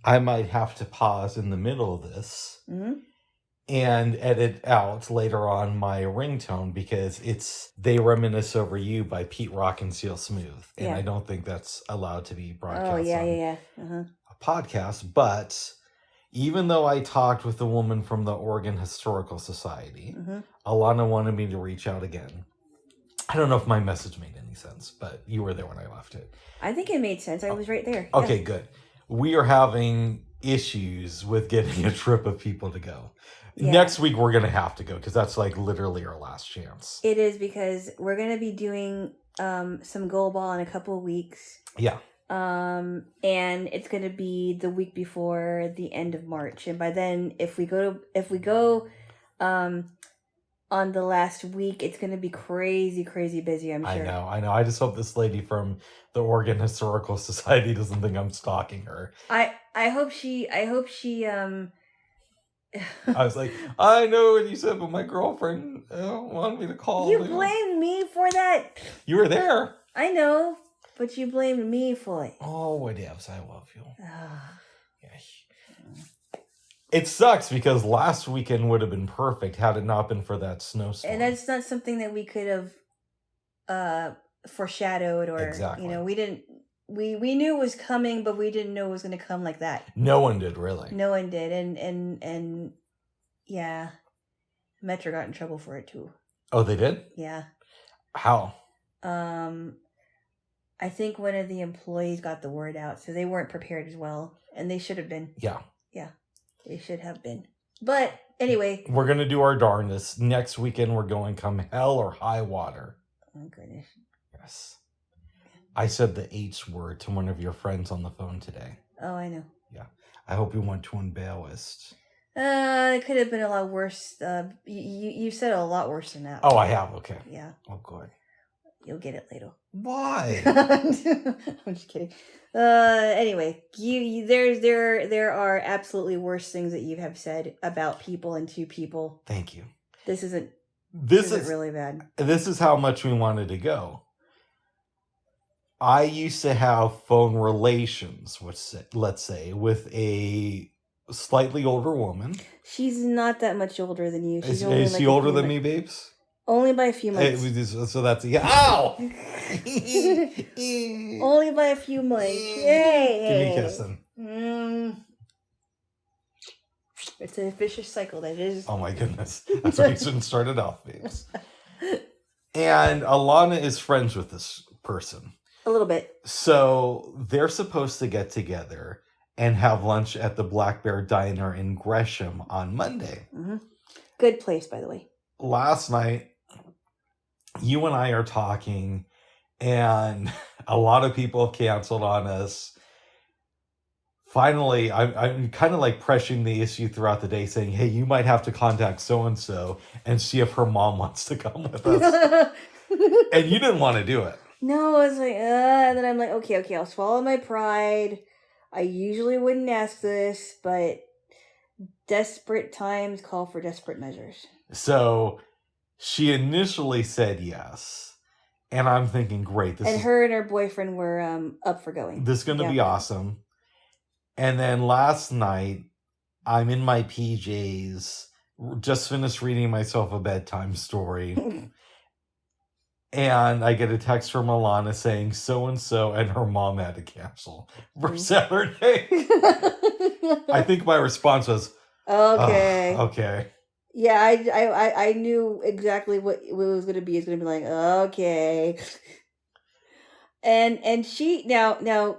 I might have to pause in the middle of this Mm-hmm. and edit out later on my ringtone because it's They Reminisce Over You by Pete Rock and Seal Smooth. And I don't think that's allowed to be broadcast on Uh-huh. a podcast. But even though I talked with the woman from the Oregon Historical Society, Alana wanted me to reach out again. I don't know if my message made any sense, but you were there when I left it. I think it made sense. I was right there. Okay, good. We are having issues with getting a trip of people to go. Yeah. Next week, we're going to have to go because that's like literally our last chance. It is because we're going to be doing some goal ball in a couple of weeks. Yeah. And it's going to be the week before the end of March. And by then, if we go on the last week, it's going to be crazy busy, I'm sure. I know. I just hope this lady from the Oregon Historical Society doesn't think I'm stalking her. I hope she I was like, I know what you said, but my girlfriend wanted me to call. You blamed me for that. You were there. I know, but you blamed me for it. Oh, what else? I love you. Yeah. It sucks because last weekend would have been perfect had it not been for that snowstorm. And that's not something that we could have foreshadowed or, exactly. We didn't. We knew it was coming, but we didn't know it was going to come like that. No one did, really. No one did, and yeah, Metro got in trouble for it too. Oh, they did? Yeah. How? I think one of the employees got the word out, so they weren't prepared as well, and they should have been. Yeah. Yeah, they should have been. But anyway, we're gonna do our darndest. Next weekend, we're going come hell or high water. Oh goodness. Yes. I said the H word to one of your friends on the phone today. Oh, I know. Yeah. I hope you went to embarrassed. It could have been a lot worse. You said a lot worse than that. Oh, I have? Okay. Yeah. Oh, good. You'll get it later. Why? I'm just kidding. Anyway, there are absolutely worse things that you have said about people and to people. Thank you. This isn't really bad. This is how much we wanted to go. I used to have phone relations, let's say, with a slightly older woman. She's not that much older than you. Is she older than me, babes? Only by a few months. So that's ow! Only by a few months. Yay! Give me a kiss then. It's a vicious cycle that is. Oh my goodness. That's why you shouldn't start it off, babes. And Alana is friends with this person. A little bit. So they're supposed to get together and have lunch at the Black Bear Diner in Gresham on Monday. Mm-hmm. Good place, by the way. Last night, you and I are talking, and a lot of people have canceled on us. Finally, I'm kind of like pressing the issue throughout the day, saying, hey, you might have to contact so-and-so and see if her mom wants to come with us. And you didn't want to do it. No, I was like, and then I'm like, okay, I'll swallow my pride. I usually wouldn't ask this, but desperate times call for desperate measures. So she initially said yes. And I'm thinking, great. Her and her boyfriend were up for going. This is going to be awesome. And then last night, I'm in my PJs, just finished reading myself a bedtime story. And I get a text from Alana saying so-and-so and her mom had to cancel for Saturday. I think my response was, okay. Okay. Yeah, I knew exactly what it was going to be. It's going to be like, okay. And she, now,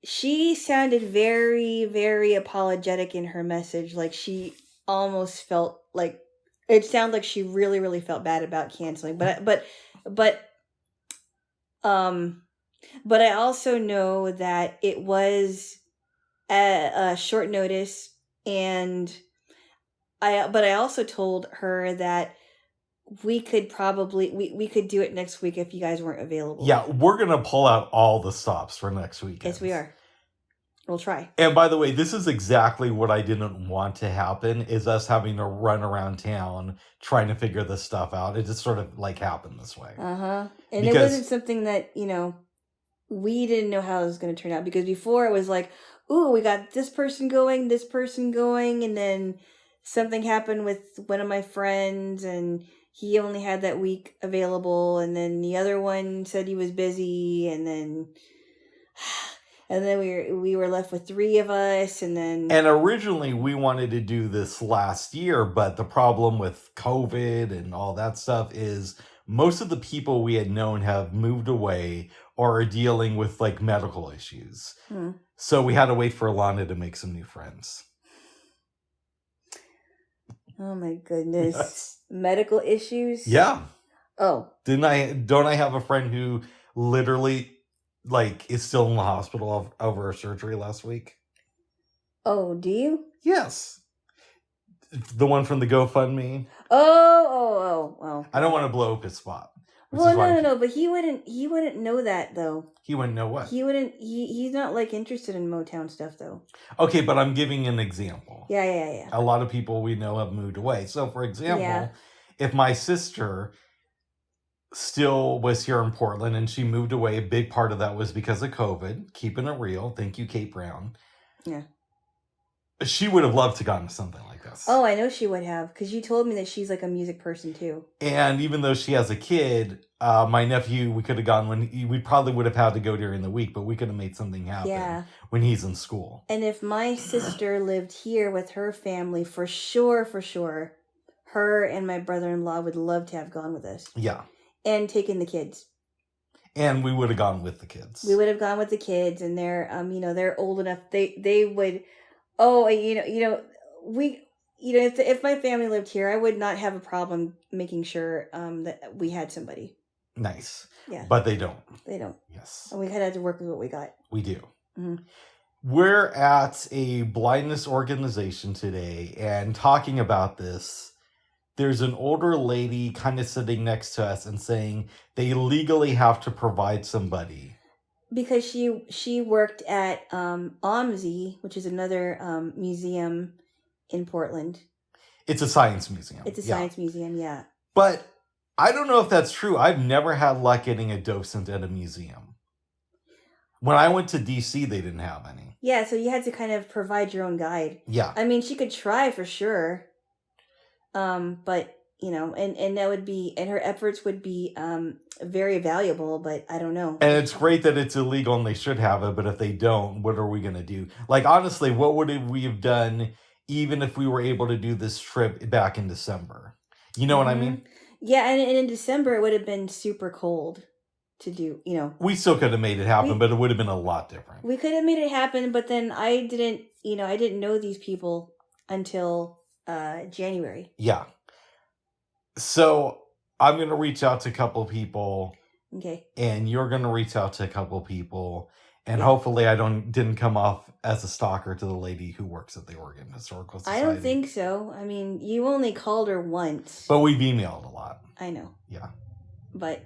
she sounded very, very apologetic in her message. Like she almost felt like, it sounded like she really, really felt bad about canceling. But I also know that it was a short notice, and I also told her that we could probably we could do it next week if you guys weren't available. Yeah, we're gonna pull out all the stops for next week. Yes, we are. We'll try. And by the way, this is exactly what I didn't want to happen, is us having to run around town trying to figure this stuff out. It just sort of like happened this way. And because it wasn't something that, we didn't know how it was going to turn out, because before it was like, ooh, we got this person going, and then something happened with one of my friends, and he only had that week available, and then the other one said he was busy, and then we were left with 3 of us, and then And originally we wanted to do this last year, but the problem with COVID and all that stuff is most of the people we had known have moved away or are dealing with like medical issues. So we had to wait for Alana to make some new friends. Oh my goodness. Yes. Medical issues? Yeah. Oh. Don't I have a friend who literally like is still in the hospital over a surgery last week? Oh, do you? Yes. The one from the GoFundMe. Oh. I don't want to blow up his spot. Well, no, but he wouldn't know that though. He wouldn't know what? He's not like interested in Motown stuff though. Okay, but I'm giving an example. Yeah. A lot of people we know have moved away. So for example, if my sister still was here in Portland and she moved away, a big part of that was because of COVID. Keeping it real. Thank you, Kate Brown. Yeah. She would have loved to gone to something like this. Oh, I know she would have, because you told me that she's like a music person too. And even though she has a kid, my nephew, we could have gone we probably would have had to go during the week, but we could have made something happen when he's in school. And if my sister lived here with her family, for sure, her and my brother-in-law would love to have gone with us. Yeah. And taken the kids. And we would have gone with the kids. We would have gone with the kids, and they're they're old enough. They would. Oh, if my family lived here, I would not have a problem making sure that we had somebody. Nice. Yeah. But they don't. They don't. Yes. And we had to work with what we got. We do. Mm-hmm. We're at a blindness organization today, and talking about this, there's an older lady kind of sitting next to us and saying they legally have to provide somebody. Because she worked at OMSI, which is another museum in Portland. It's a science museum. It's a science museum, yeah. But I don't know if that's true. I've never had luck getting a docent at a museum. When I went to DC, they didn't have any. Yeah, so you had to kind of provide your own guide. Yeah. I mean, she could try for sure. But and that would be, and her efforts would be very valuable, but I don't know. And it's great that it's illegal and they should have it, but if they don't, what are we going to do? Like, honestly, what would we have done even if we were able to do this trip back in December? You know what I mean? Yeah, and in December, it would have been super cold to do, We still could have made it happen, but it would have been a lot different. We could have made it happen, but then I didn't know these people until January. Yeah. So I'm going to reach out to a couple people. Okay. And you're going to reach out to a couple people. And hopefully I didn't come off as a stalker to the lady who works at the Oregon Historical Society. I don't think so. I mean, you only called her once. But we've emailed a lot. I know. Yeah. But,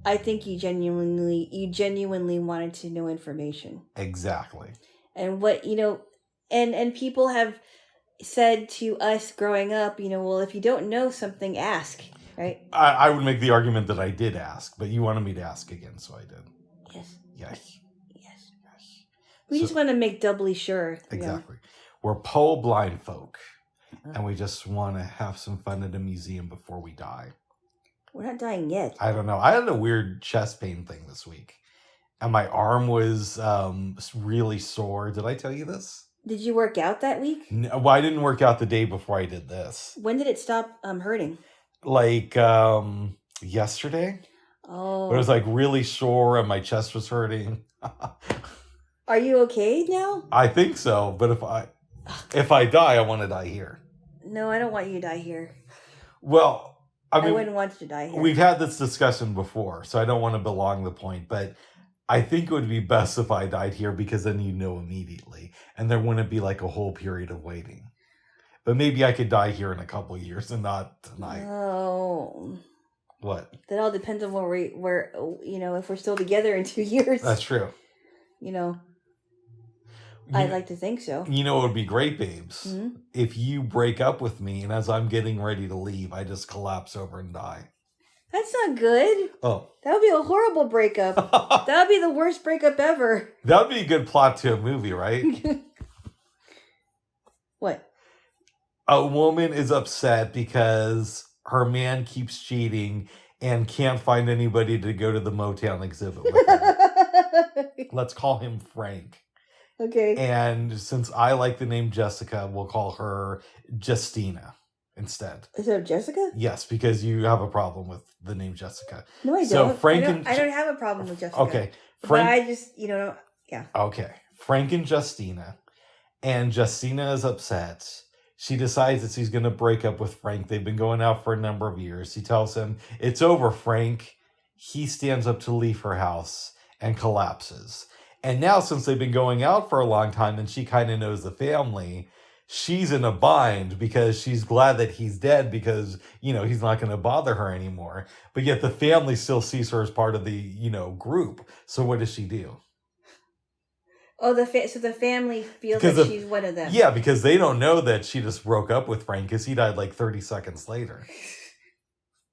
I think you genuinely wanted to know information. Exactly. And what, and people have said to us growing up, well, if you don't know something, ask, right? I would make the argument that I did ask, but you wanted me to ask again, so I did. Yes. We just want to make doubly sure. Exactly. We're pole blind folk, and we just want to have some fun at a museum before we die. We're not dying yet. I don't know. I had a weird chest pain thing this week, and my arm was really sore. Did I tell you this? Did you work out that week? No, well, I didn't work out the day before I did this. When did it stop hurting? Like yesterday. Oh. It was like really sore and my chest was hurting. Are you okay now? I think so, but if I die, I want to die here. No, I don't want you to die here. Well, I wouldn't want you to die here. We've had this discussion before, so I don't want to belong the point, but I think it would be best if I died here because then you know immediately, and there wouldn't be like a whole period of waiting. But maybe I could die here in a couple of years and not tonight. Oh. What? That all depends on where if we're still together in 2 years. That's true. I'd like to think so. You know, it would be great, babes, Mm-hmm. if you break up with me and as I'm getting ready to leave, I just collapse over and die. That's not good. Oh. That would be a horrible breakup. That would be the worst breakup ever. That would be a good plot to a movie, right? What? A woman is upset because her man keeps cheating and can't find anybody to go to the Motown exhibit with her. Let's call him Frank. Okay. And since I like the name Jessica, we'll call her Justina instead. Instead of Jessica? Yes, because you have a problem with the name Jessica. No, I So don't. Frank I don't have a problem with Jessica. Okay. But I just, yeah. Okay. Frank and Justina. And Justina is upset. She decides that she's going to break up with Frank. They've been going out for a number of years. She tells him, "It's over, Frank." He stands up to leave her house and collapses. And now, since they've been going out for a long time and she kind of knows the family, she's in a bind because she's glad that he's dead because, he's not going to bother her anymore. But yet the family still sees her as part of the, group. So what does she do? Oh, so the family feels that she's one of them. Yeah, because they don't know that she just broke up with Frank because he died like 30 seconds later.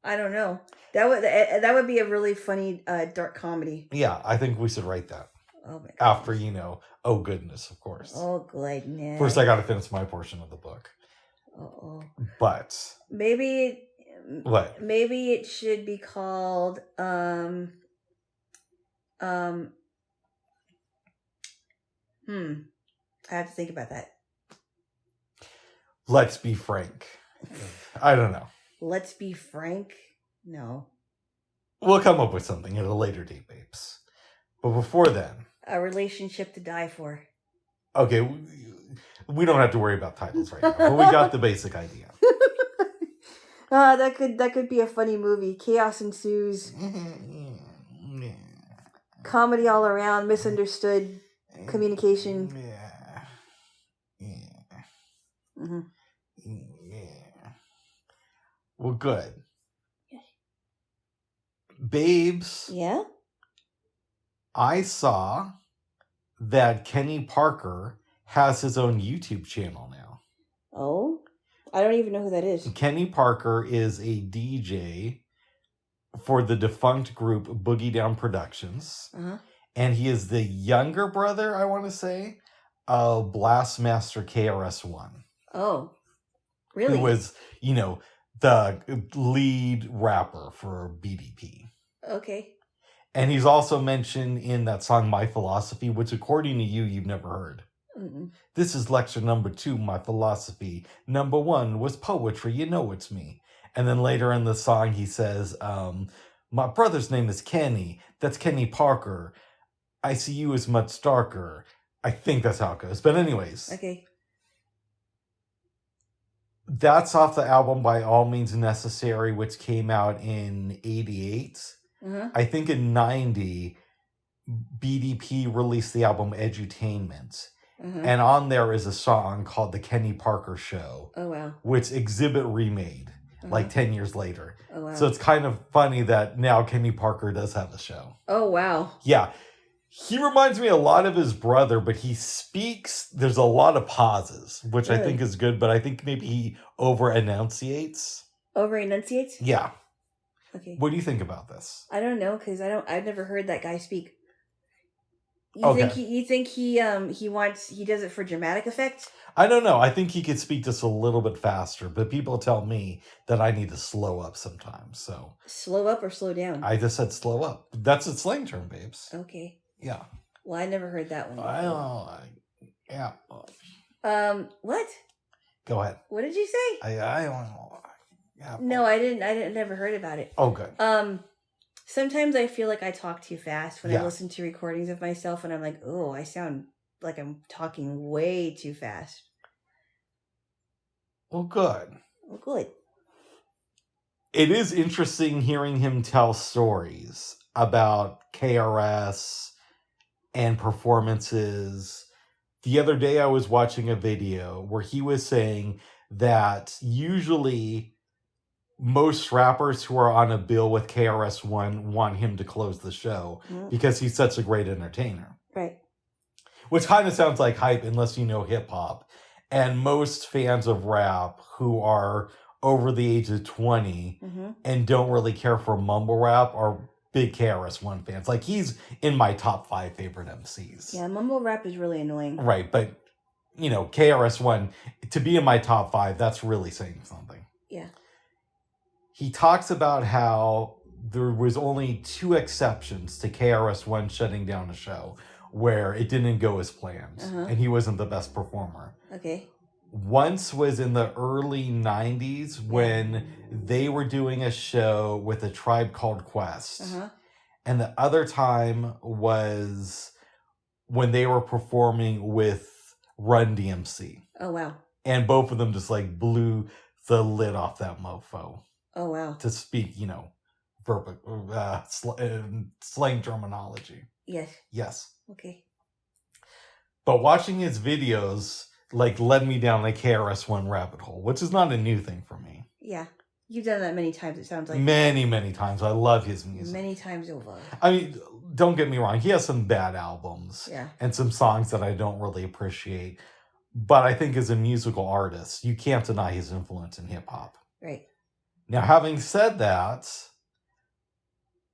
I don't know. That would be a really funny dark comedy. Yeah, I think we should write that. Oh my god. After, oh goodness, of course. Oh goodness. First I got to finish my portion of the book. Oh. But maybe what? Maybe it should be called I have to think about that. Let's be frank. I don't know. Let's be frank? No. We'll come up with something at a later date, babes. But before then... A relationship to die for. Okay, we don't have to worry about titles right now, but we got the basic idea. That could be a funny movie. Chaos ensues. Comedy all around, misunderstood communication. Yeah. Well, good. Babes. Yeah? I saw that Kenny Parker has his own YouTube channel now. Oh? I don't even know who that is. Kenny Parker is a DJ for the defunct group Boogie Down Productions. Uh-huh. And he is the younger brother, I want to say, of Blastmaster KRS ONE. Oh, really? Who was, the lead rapper for BDP. Okay. And he's also mentioned in that song, My Philosophy, which according to you, you've never heard. Mm-mm. This is lecture number 2, My Philosophy. Number 1 was poetry, it's me. And then later in the song, he says, my brother's name is Kenny. That's Kenny Parker. I see you as much darker. I think that's how it goes. But anyways. Okay. That's off the album By All Means Necessary, which came out in 88. Uh-huh. I think in 90, BDP released the album Edutainment. Uh-huh. And on there is a song called The Kenny Parker Show. Oh, wow. Which Exhibit remade, like 10 years later. Oh, wow. So it's kind of funny that now Kenny Parker does have a show. Oh, wow. Yeah. He reminds me a lot of his brother, but he speaks, there's a lot of pauses, which really? I think is good, but I think maybe he over-enunciates. Over-enunciates? Yeah. Okay. What do you think about this? I don't know, because I've never heard that guy speak. You think he does it for dramatic effect? I don't know. I think he could speak just a little bit faster, but people tell me that I need to slow up sometimes, so. Slow up or slow down? I just said slow up. That's a slang term, babes. Okay. Yeah. Well, I never heard that one before. I know. Yeah. What? Go ahead. What did you say? I don't know. Yeah. No, I didn't. I never heard about it. Oh, good. Sometimes I feel like I talk too fast when I listen to recordings of myself, and I'm like, oh, I sound like I'm talking way too fast. Well, good. Well, good. It is interesting hearing him tell stories about KRS and performances. The other day I was watching a video where he was saying that usually most rappers who are on a bill with KRS ONE want him to close the show because he's such a great entertainer. Right. Which kind of sounds like hype unless you know hip hop. And most fans of rap who are over the age of 20 and don't really care for mumble rap are big KRS One fans. Like, he's in my top 5 favorite MCs. Yeah, mumble rap is really annoying. Right, but, KRS One, to be in my top 5, that's really saying something. Yeah. He talks about how there was only 2 exceptions to KRS One shutting down a show where it didn't go as planned, and he wasn't the best performer. Okay. Once was in the early 90s when they were doing a show with a tribe called Quest. And the other time was when they were performing with Run DMC. Oh, wow. And both of them just like blew the lid off that mofo. Oh, wow. To speak, slang terminology. Yes. Yes. Okay. But watching his videos led me down the KRS One rabbit hole, which is not a new thing for me. Yeah. You've done that many times, it sounds like. Many, many times. I love his music. Many times over. I mean, don't get me wrong. He has some bad albums. Yeah. And some songs that I don't really appreciate. But I think as a musical artist, you can't deny his influence in hip-hop. Right. Now, having said that,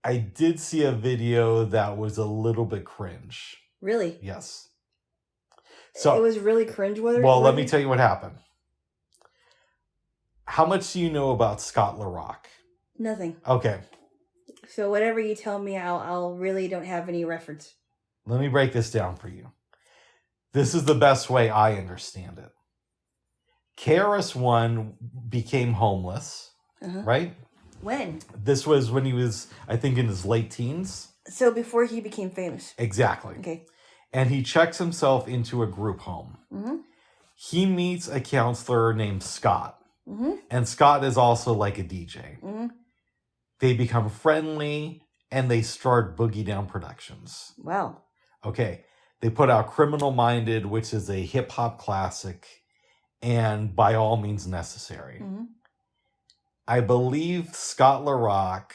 I did see a that was a little bit cringe. Really? Yes. So it was really cringeworthy? Well, let me tell you what happened. How much do you know about Scott LaRock? Nothing. Okay. So whatever you tell me, I'll really don't have any reference. Let me break this down for you. This is the best way I understand it. KRS One became homeless, right? When? This was when he was, I think, in his late teens. So before he became famous. Exactly. Okay. And he checks himself into a group home. He meets a counselor named Scott. And Scott is also like a DJ. They become friendly and they start Boogie Down Productions. Wow. Okay. They put out Criminal Minded, which is a hip hop classic, and By All Means Necessary. I believe Scott LaRock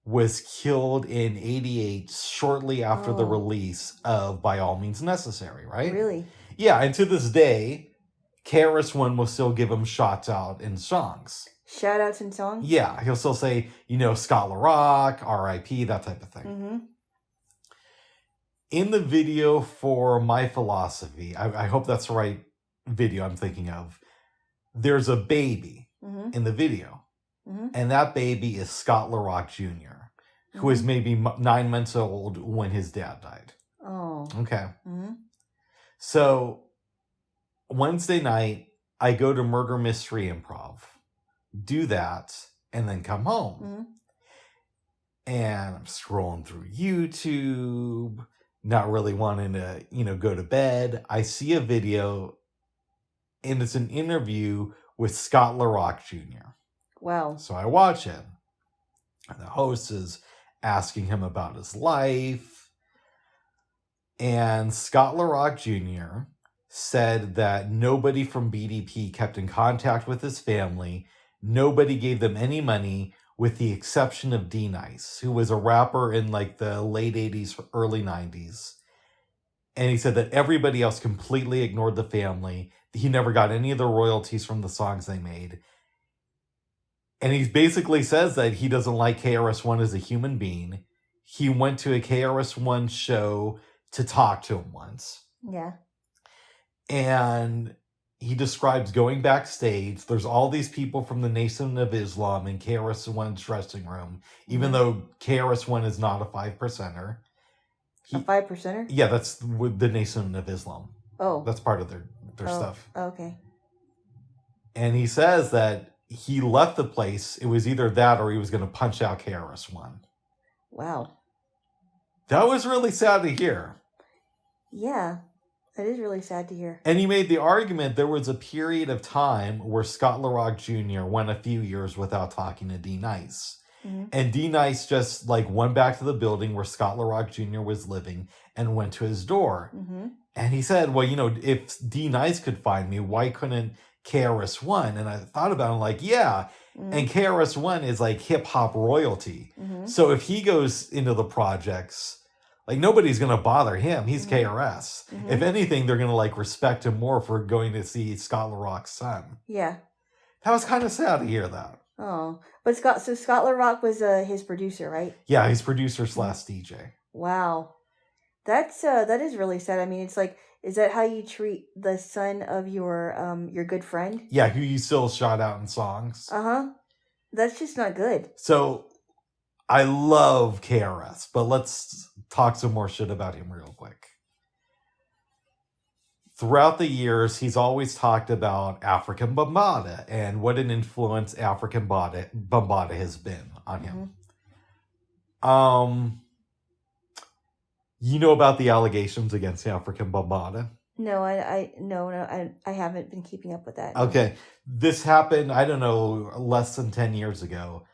was killed in 88 shortly after the release of By All Means Necessary, right? Really? Yeah, and to this day, KRS One will still give him shots out in songs. Shout outs in songs? Yeah, he'll still say, Scott LaRock, R.I.P., that type of thing. In the video for My Philosophy, I hope that's the right video I'm thinking of, there's a baby in the video. And that baby is Scott LaRock Jr., who is maybe 9 months old when his dad died. Oh. Okay. So Wednesday night, I go to Murder Mystery Improv, do that, and then come home. And I'm scrolling through YouTube, not really wanting to, go to bed. I see a video, and it's an interview with Scott LaRock Jr. Wow. So I watch it. And the host is asking him about his life. And Scott LaRock Jr. said that nobody from BDP kept in contact with his family. Nobody gave them any money with the exception of D-Nice, who was a rapper in the late 80s, early 90s. And he said that everybody else completely ignored the family. He never got any of the royalties from the songs they made. And he basically says that he doesn't like KRS One as a human being. He went to a KRS One show to talk to him once. Yeah. And he describes going backstage. There's all these people from the Nation of Islam in KRS One's dressing room, even though KRS One is not a 5%er. A 5%er? Yeah, that's with the Nation of Islam. Oh. That's part of their stuff. Okay. And he says that he left the place. It was either that or he was going to punch out KRS One. Wow. That was really sad to hear. Yeah, that is really sad to hear. And he made the argument there was a period of time where Scott LaRock Jr. went a few years without talking to D-Nice. And D-Nice just went back to the building where Scott LaRock Jr. was living and went to his door. And he said, well, if D-Nice could find me, why couldn't KRS One? And I thought about it, yeah. And KRS One is hip hop royalty. So if he goes into the projects, nobody's going to bother him. He's KRS. If anything, they're going to respect him more for going to see Scott LaRock's son. Yeah. That was kind of sad to hear that. Oh, but Scott LaRock was his producer, right? Yeah, he's producer / DJ. Wow, that is really sad. I mean, it's like, is that how you treat the son of your good friend? Yeah, who you still shout out in songs. That's just not good. So I love KRS, but let's talk some more shit about him real quick. Throughout the years, he's always talked about African Bambaataa and what an influence African Bambaataa has been on him. You know about the allegations against African Bambaataa? No, I haven't been keeping up with that. Okay, this happened, I don't know, less than 10 years ago.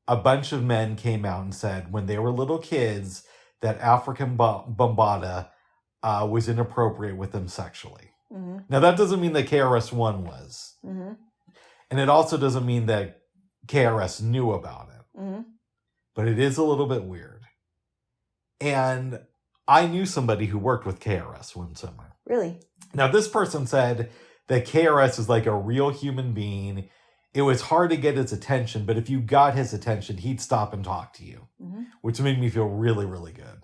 A bunch of men came out and said when they were little kids that African Bambaataa was inappropriate with them sexually. Now, that doesn't mean that KRS ONE was. And it also doesn't mean that KRS knew about it. But it is a little bit weird. And I knew somebody who worked with KRS one summer. Really? Now, this person said that KRS is like a real human being. It was hard to get his attention, but if you got his attention, he'd stop and talk to you, which made me feel really, really good.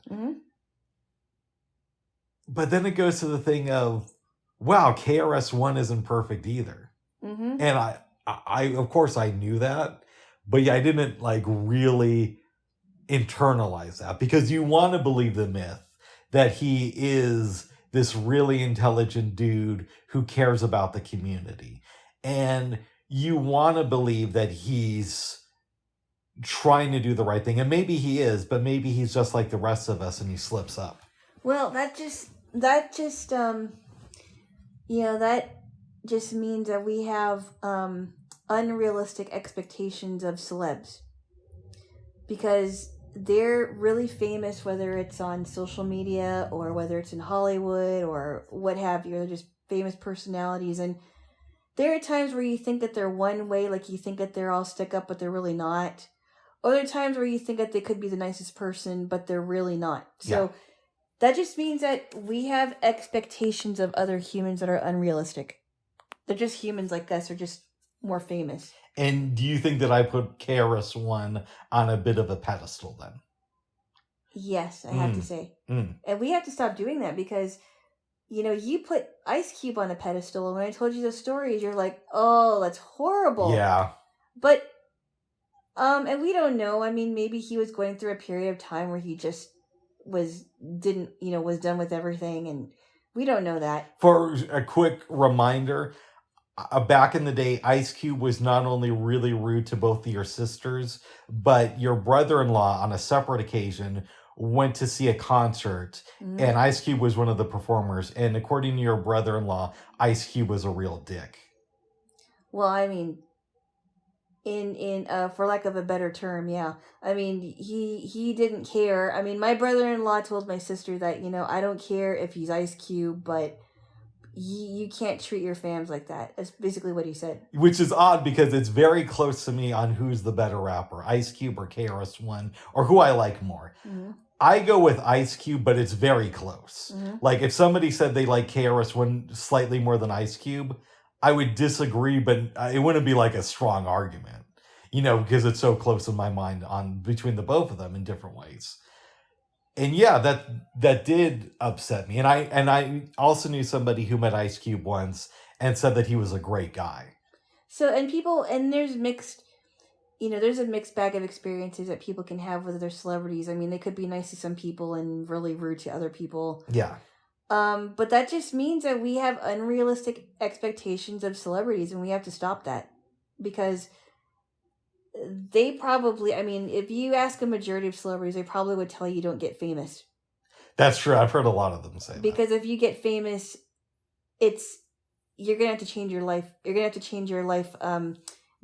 But then it goes to the thing of, wow, KRS ONE isn't perfect either. And I of course I knew that, but yeah, I didn't like really internalize that, because you want to believe the myth that he is this really intelligent dude who cares about the community. And you want to believe that he's trying to do the right thing. And maybe he is, but maybe he's just like the rest of us and he slips up. Well, that just means that we have unrealistic expectations of celebs, because they're really famous, whether it's on social media or whether it's in Hollywood or what have you. They're just famous personalities, and there are times where you think that they're one way, like you think that they're all stuck up, but they're really not. Other times where you think that they could be the nicest person, but they're really not. So that just means that we have expectations of other humans that are unrealistic. They're just humans like us, or just more famous. And do you think that I put KRS ONE on a bit of a pedestal then? Yes, I have to say. And we have to stop doing that, because, you put Ice Cube on a pedestal, and when I told you the stories, you're like, oh, that's horrible. Yeah. But, and we don't know. I mean, maybe he was going through a period of time where he just was done with everything, and we don't know that. For a quick reminder, back in the day, Ice Cube was not only really rude to both of your sisters, but your brother-in-law on a separate occasion went to see a concert, and Ice Cube was one of the performers, and according to your brother-in-law, Ice Cube was a real dick. Well, I mean, in for lack of a better term, yeah. I mean, he didn't care. I mean, my brother-in-law told my sister that, I don't care if he's Ice Cube, but you can't treat your fans like that. That's basically what he said. Which is odd, because it's very close to me on who's the better rapper, Ice Cube or KRS ONE, or who I like more. I go with Ice Cube, but it's very close. Like, if somebody said they like KRS ONE slightly more than Ice Cube, I would disagree, but it wouldn't be like a strong argument, because it's so close in my mind between the both of them in different ways. And yeah, that did upset me. And I also knew somebody who met Ice Cube once and said that he was a great guy. So, there's there's a mixed bag of experiences that people can have with their celebrities. I mean, they could be nice to some people and really rude to other people. Yeah. But that just means that we have unrealistic expectations of celebrities, and we have to stop that, because they probably, if you ask a majority of celebrities, they probably would tell you don't get famous. That's true. I've heard a lot of them say that. Because if you get famous, you're going to have to change your life. You're going to have to change your life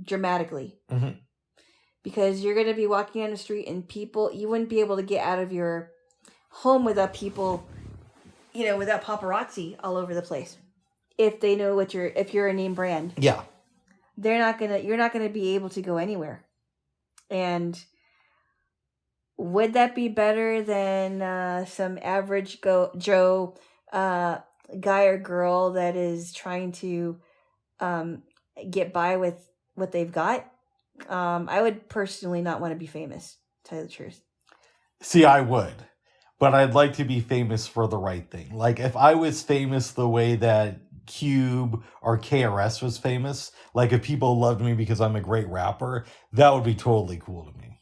dramatically. Because you're going to be walking on the street, and you wouldn't be able to get out of your home without people, without paparazzi all over the place. If they know if you're a name brand. Yeah. You're not gonna be able to go anywhere. And would that be better than some average Joe guy or girl that is trying to get by with what they've got. I would personally not want to be famous, to tell you the truth. See, I would. But I'd like to be famous for the right thing. Like, if I was famous the way that Cube or KRS was famous, like if people loved me because I'm a great rapper, that would be totally cool to me.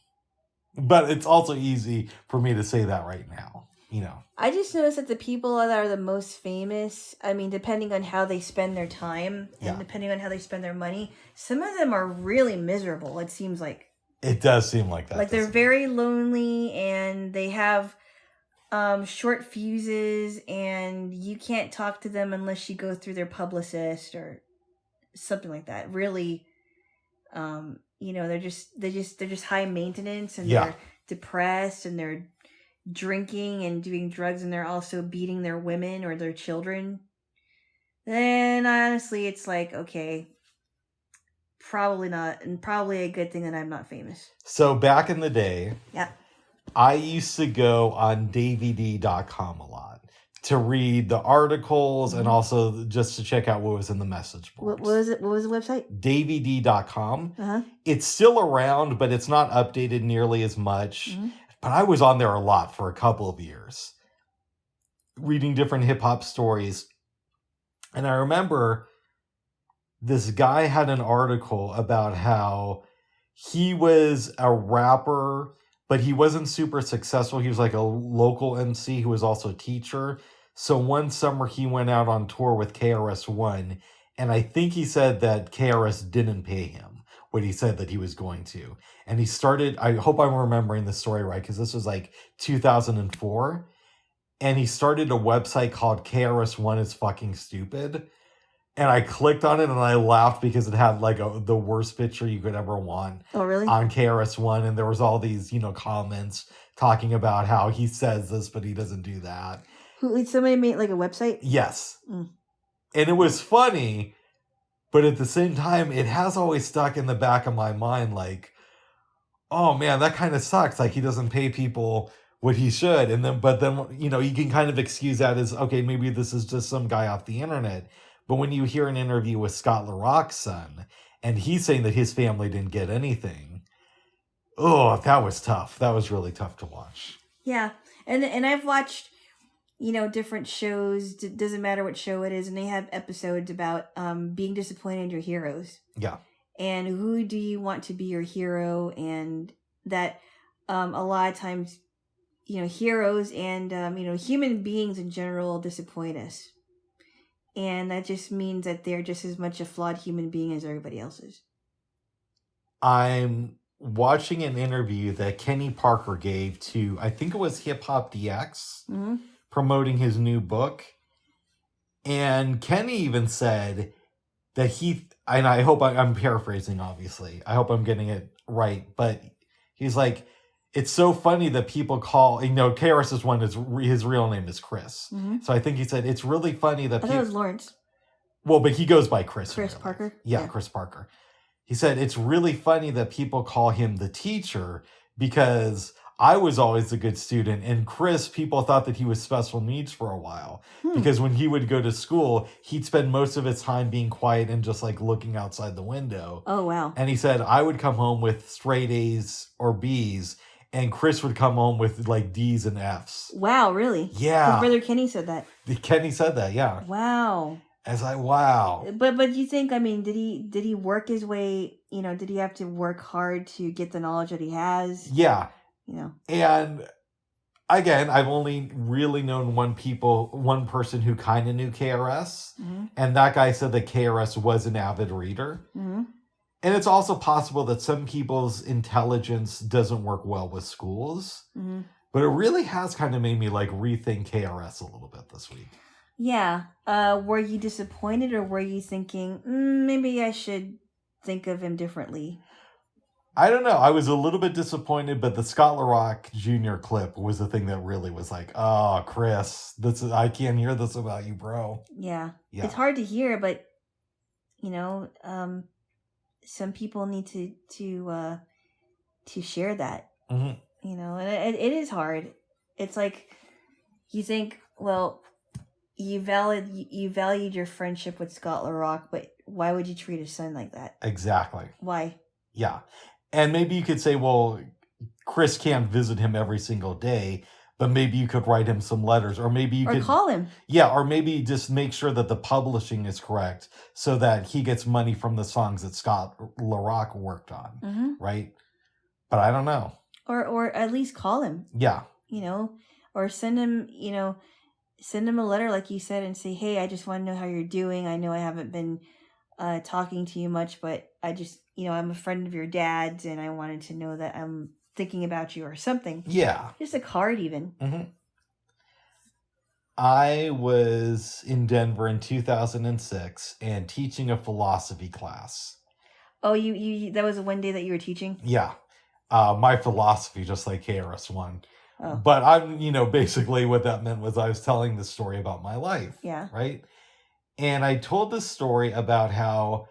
But it's also easy for me to say that right now, you know. I just noticed that the people that are the most famous, I mean, depending on how they spend their time and depending on how they spend their money, some of them are really miserable, it seems like. It does seem like that. Like they're very lonely and they have short fuses and you can't talk to them unless you go through their publicist or something like that. Really, you know, they're just high maintenance and they're depressed and they're drinking and doing drugs and they're also beating their women or their children. Then honestly, it's like, okay, probably not, and probably a good thing that I'm not famous. So back in the day, yeah, I used to go on DVD.com a lot to read the articles and also just to check out what was in the message boards. What was it? What was the website? DVD.com. Uh-huh. It's still around, but it's not updated nearly as much. Mm-hmm. But I was on there a lot for a couple of years, reading different hip hop stories. And I remember this guy had an article about how he was a rapper, but he wasn't super successful. He was like a local MC who was also a teacher. So one summer he went out on tour with KRS ONE. And I think he said that KRS didn't pay him what he said that he was going to. And he started, I hope I'm remembering the story right, because this was like 2004. And he started a website called KRS ONE is fucking stupid. And I clicked on it and I laughed because it had like the worst picture you could ever want. Oh, really? On KRS ONE. And there was all these, you know, comments talking about how he says this, but he doesn't do that. Somebody made like a website? Yes. Mm. And it was funny, but at the same time, it has always stuck in the back of my mind like, oh man, that kind of sucks. Like he doesn't pay people what he should. And then, but then, you know, you can kind of excuse that as, okay, maybe this is just some guy off the internet. But when you hear an interview with Scott LaRock's son, and he's saying that his family didn't get anything, oh, that was tough. That was really tough to watch. Yeah. And I've watched, you know, different shows. Doesn't matter what show it is. And they have episodes about being disappointed in your heroes. Yeah. And who do you want to be your hero? And that a lot of times, you know, heroes and, you know, human beings in general disappoint us. And that just means that they're just as much a flawed human being as everybody else is. I'm watching an interview that Kenny Parker gave to, I think it was Hip Hop DX, promoting his new book. And Kenny even said that he, and I hope I'm paraphrasing, obviously. I hope I'm getting it right. But he's like, it's so funny that people call, you know, KRS ONE is his real name is Chris. Mm-hmm. So I think he said it's really funny that I thought it was Lawrence. Well, but he goes by Chris. Chris Parker? Yeah, Chris Parker. He said it's really funny that people call him the teacher because I was always a good student. And Chris, people thought that he was special needs for a while. Because when he would go to school, he'd spend most of his time being quiet and just like looking outside the window. Oh, wow. And he said, I would come home with straight A's or B's. And Chris would come home with like D's and F's. Wow, really? Yeah. His brother Kenny said that. Kenny said that, yeah. Wow. As wow. But you think, I mean, did he work his way, you know, did he have to work hard to get the knowledge that he has? Yeah. You know. And again, I've only really known one person who kind of knew KRS. Mm-hmm. And that guy said that KRS was an avid reader. Mm-hmm. And it's also possible that some people's intelligence doesn't work well with schools. Mm-hmm. But it really has kind of made me like rethink KRS a little bit this week. Yeah. Were you disappointed or were you thinking, maybe I should think of him differently? I don't know. I was a little bit disappointed, but the Scott LaRock Jr. clip was the thing that really was like, oh, Chris, I can't hear this about you, bro. Yeah. It's hard to hear, but, you know, some people need to share that, you know, and it is hard. It's like you think, well, you valued your friendship with Scott LaRock, but why would you treat his son like that? Exactly. Why? Yeah. And maybe you could say, well, Chris can't visit him every single day, but maybe you could write him some letters, or maybe you could call him. Yeah, or maybe just make sure that the publishing is correct so that he gets money from the songs that Scott LaRock worked on, right? But I don't know. Or at least call him. Yeah. Or send him, send him a letter like you said and say, hey, I just want to know how you're doing. I know I haven't been talking to you much, but I just, I'm a friend of your dad's and I wanted to know that I'm thinking about you or something. Yeah. Just a card even. I was in Denver in 2006 and teaching a philosophy class. Oh, you that was the one day that you were teaching? Yeah. My philosophy, just like KRS ONE. Oh. But I'm, basically what that meant was I was telling the story about my life. Yeah. Right? And I told this story about how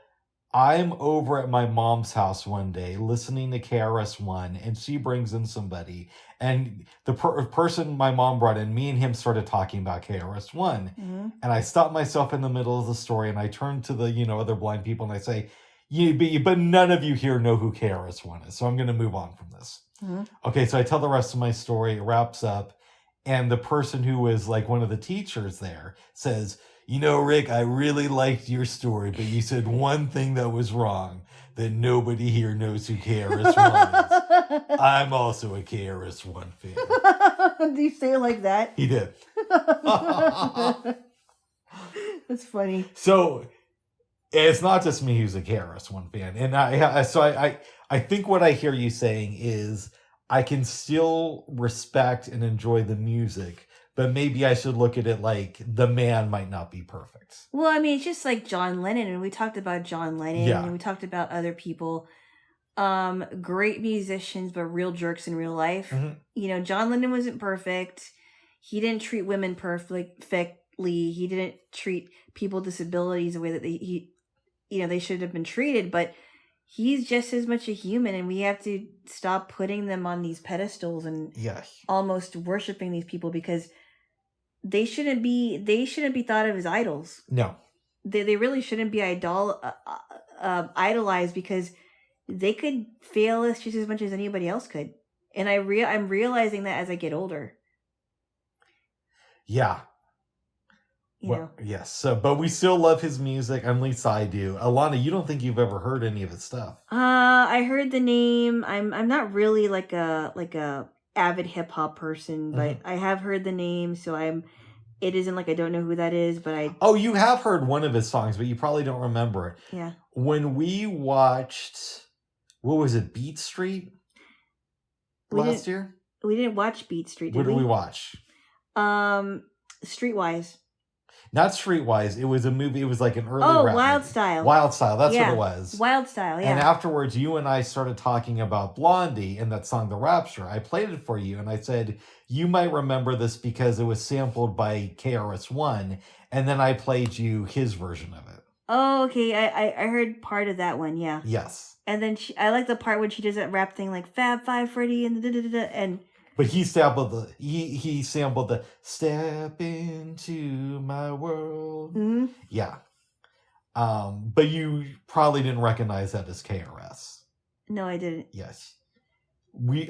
I'm over at my mom's house one day listening to KRS ONE, and she brings in somebody. And the person my mom brought in, me and him started talking about KRS ONE. And I stopped myself in the middle of the story, and I turned to the, other blind people, and I say, but none of you here know who KRS ONE is, so I'm going to move on from this. Okay, so I tell the rest of my story, it wraps up, and the person who was like one of the teachers there says, Rick, I really liked your story, but you said one thing that was wrong, that nobody here knows who KRS ONE is. I'm also a KRS ONE fan. Did you say it like that? He did. That's funny. So it's not just me who's a KRS ONE fan. And I think what I hear you saying is I can still respect and enjoy the music, but maybe I should look at it like the man might not be perfect. Well, I mean, it's just like John Lennon, and we talked about John Lennon, and we talked about other people, great musicians, but real jerks in real life. John Lennon wasn't perfect. He didn't treat women perfectly. He didn't treat people with disabilities the way that they should have been treated, but he's just as much a human, and we have to stop putting them on these pedestals and almost worshiping these people, because they shouldn't be thought of as idols. No. They really shouldn't be idolized, because they could fail us just as much as anybody else could. And I'm realizing that as I get older. Yeah. Yes. So, but we still love his music. At least I do. Alana, you don't think you've ever heard any of his stuff? I heard the name. I'm not really like a avid hip hop person, but I have heard the name. So it isn't like I don't know who that is, but I. Oh, you have heard one of his songs, but you probably don't remember it. Yeah. When we watched, what was it, Beat Street last year? We didn't watch Beat Street. What did we watch? Streetwise. Not Streetwise. It was a movie. It was like an early rap Wild movie. Style. Wild Style. That's what it was. Wild Style, yeah. And afterwards, you and I started talking about Blondie and that song, The Rapture. I played it for you, and I said, you might remember this because it was sampled by KRS ONE, and then I played you his version of it. Oh, okay. I heard part of that one, yeah. Yes. And then I like the part when she does that rap thing like Fab Five Freddy and and... But he sampled the step into my world. Yeah. But you probably didn't recognize that as KRS. No, I didn't. Yes.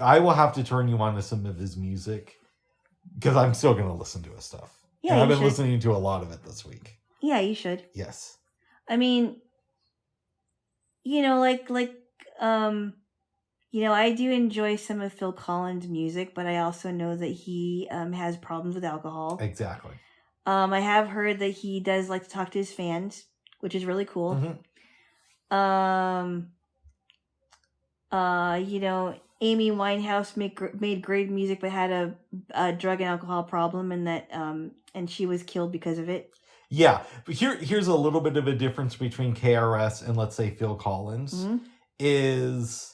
I will have to turn you on to some of his music, because I'm still going to listen to his stuff. Yeah, and I've been listening to a lot of it this week. Yeah, you should. Yes. I mean, I do enjoy some of Phil Collins' music, but I also know that he has problems with alcohol. Exactly. I have heard that he does like to talk to his fans, which is really cool. Amy Winehouse made great music, but had a drug and alcohol problem, and that and she was killed because of it. Yeah, but here's a little bit of a difference between KRS and, let's say, Phil Collins. Is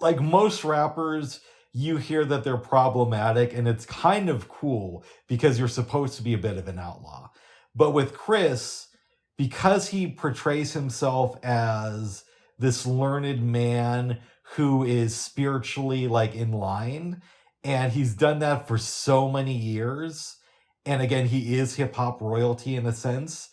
like most rappers, you hear that they're problematic, and it's kind of cool because you're supposed to be a bit of an outlaw. But with Chris, because he portrays himself as this learned man who is spiritually like in line, and he's done that for so many years, and again, he is hip hop royalty in a sense,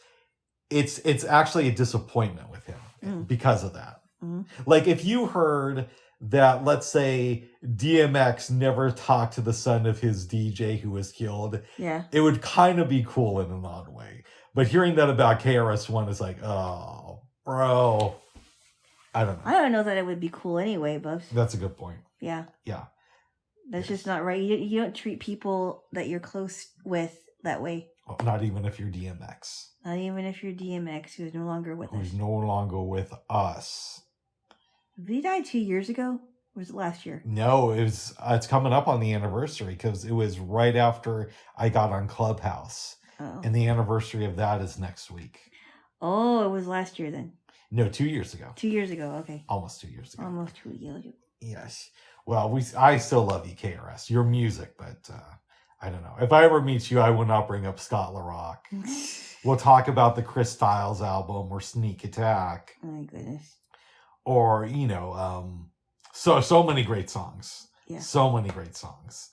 it's actually a disappointment with him because of that. Mm. Like if you heard that, let's say DMX never talked to the son of his DJ who was killed, Yeah. it would kind of be cool in an odd way. But hearing that about KRS One is like, oh, bro. I don't know. I don't know that it would be cool anyway, Bubs. That's a good point. Yeah. Yeah. That's just not right. You don't treat people that you're close with that way. Well, not even if you're DMX. Not even if you're DMX, who's no longer with us. Who's no longer with us. Did he die 2 years ago? Or was it last year? No, it's coming up on the anniversary because it was right after I got on Clubhouse. Oh. And the anniversary of that is next week. Oh, it was last year then. No, 2 years ago. 2 years ago, okay. Almost 2 years ago. Almost 2 years ago. Yes. Well, I still love you, KRS. Your music, but I don't know. If I ever meet you, I will not bring up Scott LaRock. We'll talk about the Chris Styles album or Sneak Attack. Oh my goodness. Or, so many great songs. Yeah. So many great songs.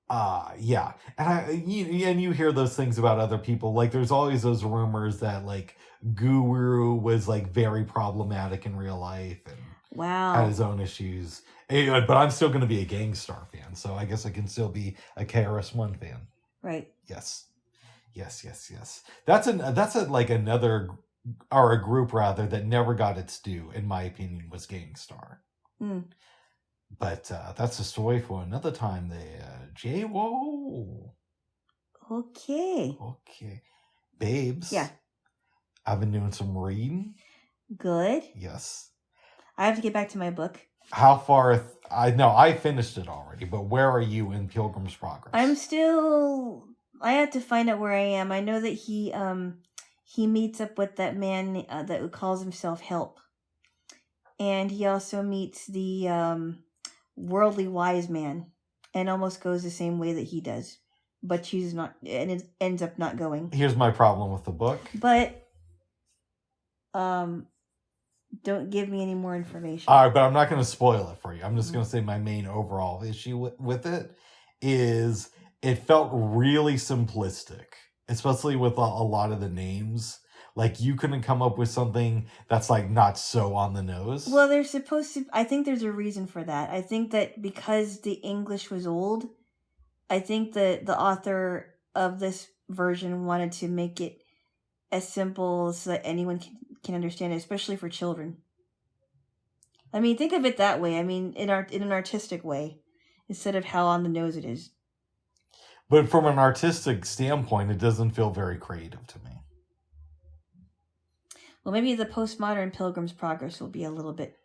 Yeah. And you hear those things about other people. Like there's always those rumors that like Guru was like very problematic in real life and had his own issues. But I'm still going to be a Gang Starr fan, so I guess I can still be a KRS One fan. Right. Yes. That's another or a group rather that never got its due, in my opinion, was Gang Starr. Mm. But that's a story for another time there. Jaylo. Okay. Babes. Yeah. I've been doing some reading. Good. Yes. I have to get back to my book. How far? I finished it already, but where are you in Pilgrim's Progress? I have to find out where I am. I know that he meets up with that man that calls himself Help. And he also meets the worldly wise man and almost goes the same way that he does. But chooses not, and it ends up not going. Here's my problem with the book. But don't give me any more information. All right, but I'm not going to spoil it for you. I'm just going to say my main overall issue with it is it felt really simplistic, especially with a lot of the names. Like you couldn't come up with something that's like not so on the nose. Well, they're supposed to. I think there's a reason for that. I think that because the English was old, I think that the author of this version wanted to make it as simple so that anyone can understand it, especially for children. I mean, think of it that way. I mean, in an artistic way, instead of how on the nose it is. But from an artistic standpoint, it doesn't feel very creative to me. Well, maybe the postmodern Pilgrim's Progress will be a little bit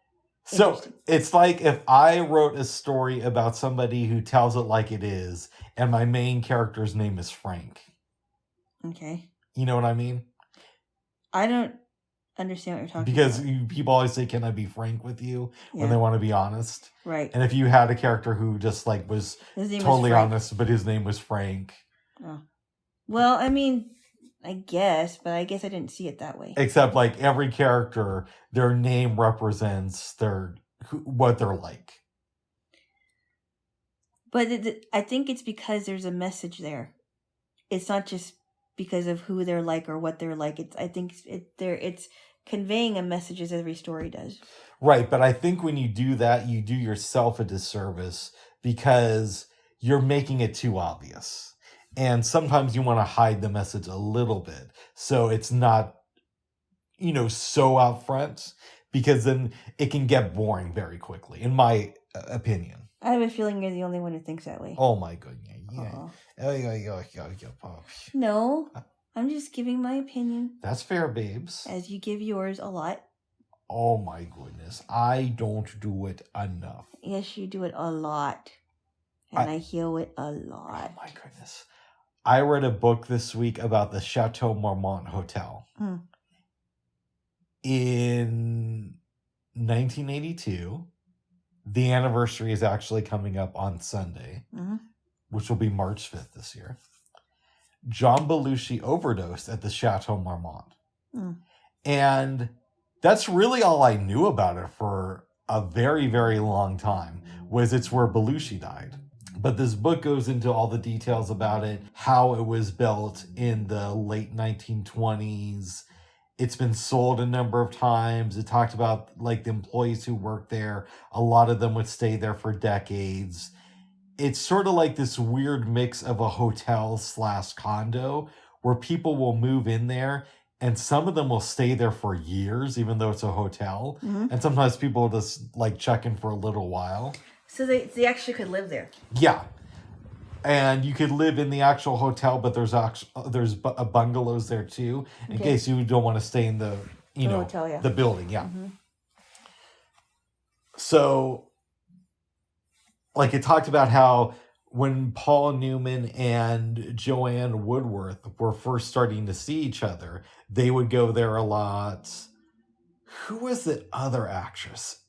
So it's like if I wrote a story about somebody who tells it like it is, and my main character's name is Frank. Okay. You know what I mean? I don't understand what you're talking because about. People always say, "Can I be frank with you?" when they want to be honest. Right. And if you had a character who just like was totally honest, but his name was Frank. Oh. Well, I mean, I guess I didn't see it that way. Except like every character, their name represents what they're like. But I think it's because there's a message there. It's not just because of who they're like or what they're like. I think it's conveying a message as every story does. Right, but I think when you do that, you do yourself a disservice because you're making it too obvious. And sometimes you want to hide the message a little bit so it's not, so out front, because then it can get boring very quickly, in my opinion. I have a feeling you're the only one who thinks that way. Oh my goodness. Yeah. No, I'm just giving my opinion. That's fair, babes. As you give yours a lot. Oh my goodness. I don't do it enough. Yes, you do it a lot. And I hear it a lot. Oh my goodness. I read a book this week about the Chateau Marmont Hotel. In 1982, the anniversary is actually coming up on Sunday, which will be March 5th this year. John Belushi overdosed at the Chateau Marmont. And that's really all I knew about it for a very, very long time, was it's where Belushi died. But this book goes into all the details about it, how it was built in the late 1920s. It's been sold a number of times. It talked about like the employees who worked there. A lot of them would stay there for decades. It's sort of like this weird mix of a hotel / condo where people will move in there and some of them will stay there for years, even though it's a hotel. Mhm. And sometimes people will just like check in for a little while. So they actually could live there. Yeah. And you could live in the actual hotel, but there's bungalows there too, in case you don't want to stay in the hotel, yeah. the building. Yeah. Mm-hmm. So, like it talked about how when Paul Newman and Joanne Woodworth were first starting to see each other, they would go there a lot. Who was the other actress?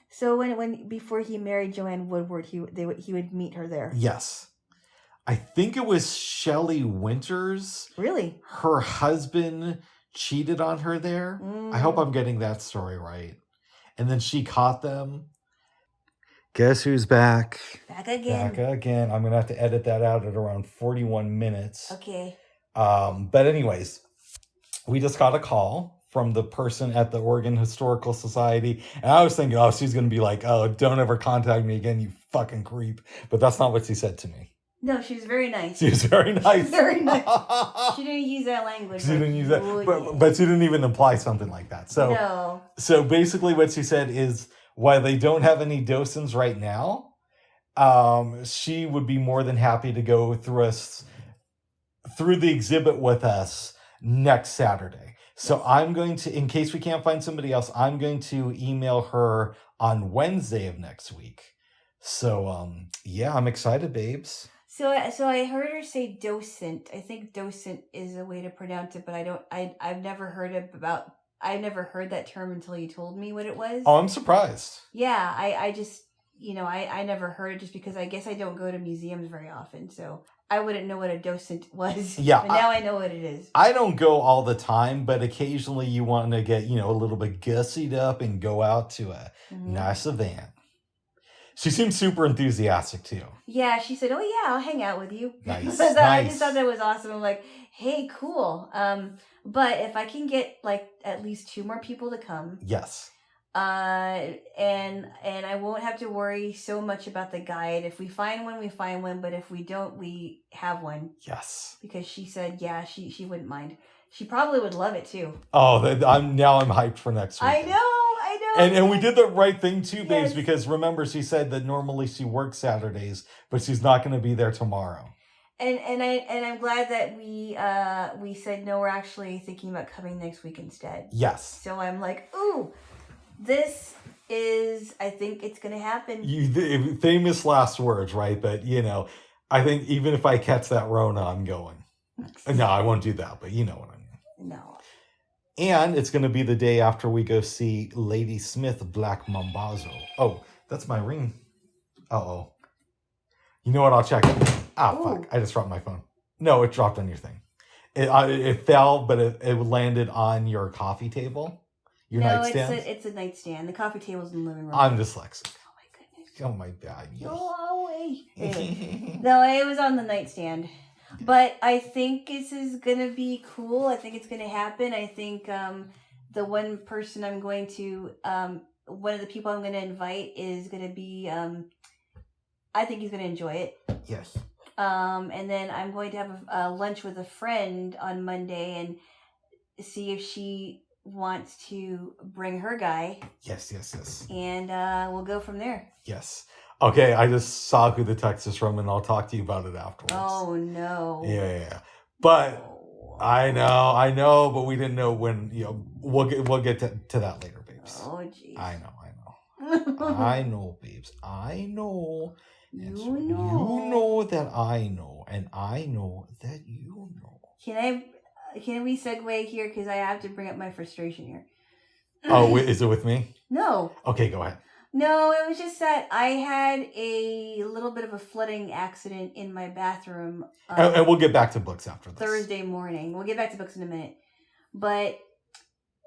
So when before he married Joanne Woodward, he would meet her there. Yes. I think it was Shelley Winters. Really? Her husband cheated on her there. I hope I'm getting that story right. And then she caught them. Guess who's back? Back again. Back again. I'm going to have to edit that out at around 41 minutes. Okay. But anyways, we just got a call from the person at the Oregon Historical Society. And I was thinking, oh, she's going to be like, oh, don't ever contact me again, you fucking creep. But that's not what she said to me. No, she was very nice. She was very nice. Very nice. She didn't use that language. She didn't use that. But she didn't even imply something like that. So, no. So basically what she said is, while they don't have any docents right now, she would be more than happy to go through the exhibit with us next Saturday. So I'm going to, in case we can't find somebody else, I'm going to email her on Wednesday of next week. So, yeah, I'm excited, babes. So I heard her say docent. I think docent is a way to pronounce it, but I've never heard that term until you told me what it was. Oh, I'm surprised. Yeah, I just, I never heard it just because I guess I don't go to museums very often, so I wouldn't know what a docent was. Yeah. But now I know what it is. I don't go all the time, but occasionally you want to get, a little bit gussied up and go out to a nice event. She seemed super enthusiastic too. Yeah, she said, "Oh yeah, I'll hang out with you." Nice. So nice. I just thought that was awesome. I'm like, "Hey, cool." But if I can get like at least 2 more people to come, yes. And I won't have to worry so much about the guide. If we find one, we find one. But if we don't, we have one. Yes. Because she said, yeah, she wouldn't mind. She probably would love it too. Oh, I'm hyped for next week. I know. And we did the right thing too, babes, because remember she said that normally she works Saturdays, but she's not going to be there tomorrow. And I'm glad that we said no. We're actually thinking about coming next week instead. Yes. So I'm like, ooh, this is. I think it's going to happen. Famous last words, right? But I think even if I catch that Rona, I'm going. No, I won't do that, but you know what I mean. No. And it's going to be the day after we go see Lady Smith Black Mambazo. Oh, that's my ring. Uh-oh. You know what? I'll check it. Fuck. I just dropped my phone. No, it dropped on your thing. It fell, but it landed on your coffee table. Your nightstand. No, it's a nightstand. The coffee table's in the living room. I'm dyslexic. Oh, my goodness. Oh, my God. Go away. No, it was on the nightstand. But I think this is going to be cool. I think it's going to happen. I think the one person I'm going to, one of the people I'm going to invite is going to be, I think he's going to enjoy it. Yes. And then I'm going to have a lunch with a friend on Monday and see if she wants to bring her guy. Yes. And we'll go from there. Yes. Okay, I just saw who the text is from, and I'll talk to you about it afterwards. Oh, no. Yeah. But I know, but we didn't know when, we'll get to that later, babes. Oh, jeez. I know. I know, babes. I know. You so know. You know that I know, and I know that you know. Can we segue here? Because I have to bring up my frustration here. Oh, is it with me? No. Okay, go ahead. No, it was just that I had a little bit of a flooding accident in my bathroom. And we'll get back to books after this. Thursday morning. We'll get back to books in a minute. But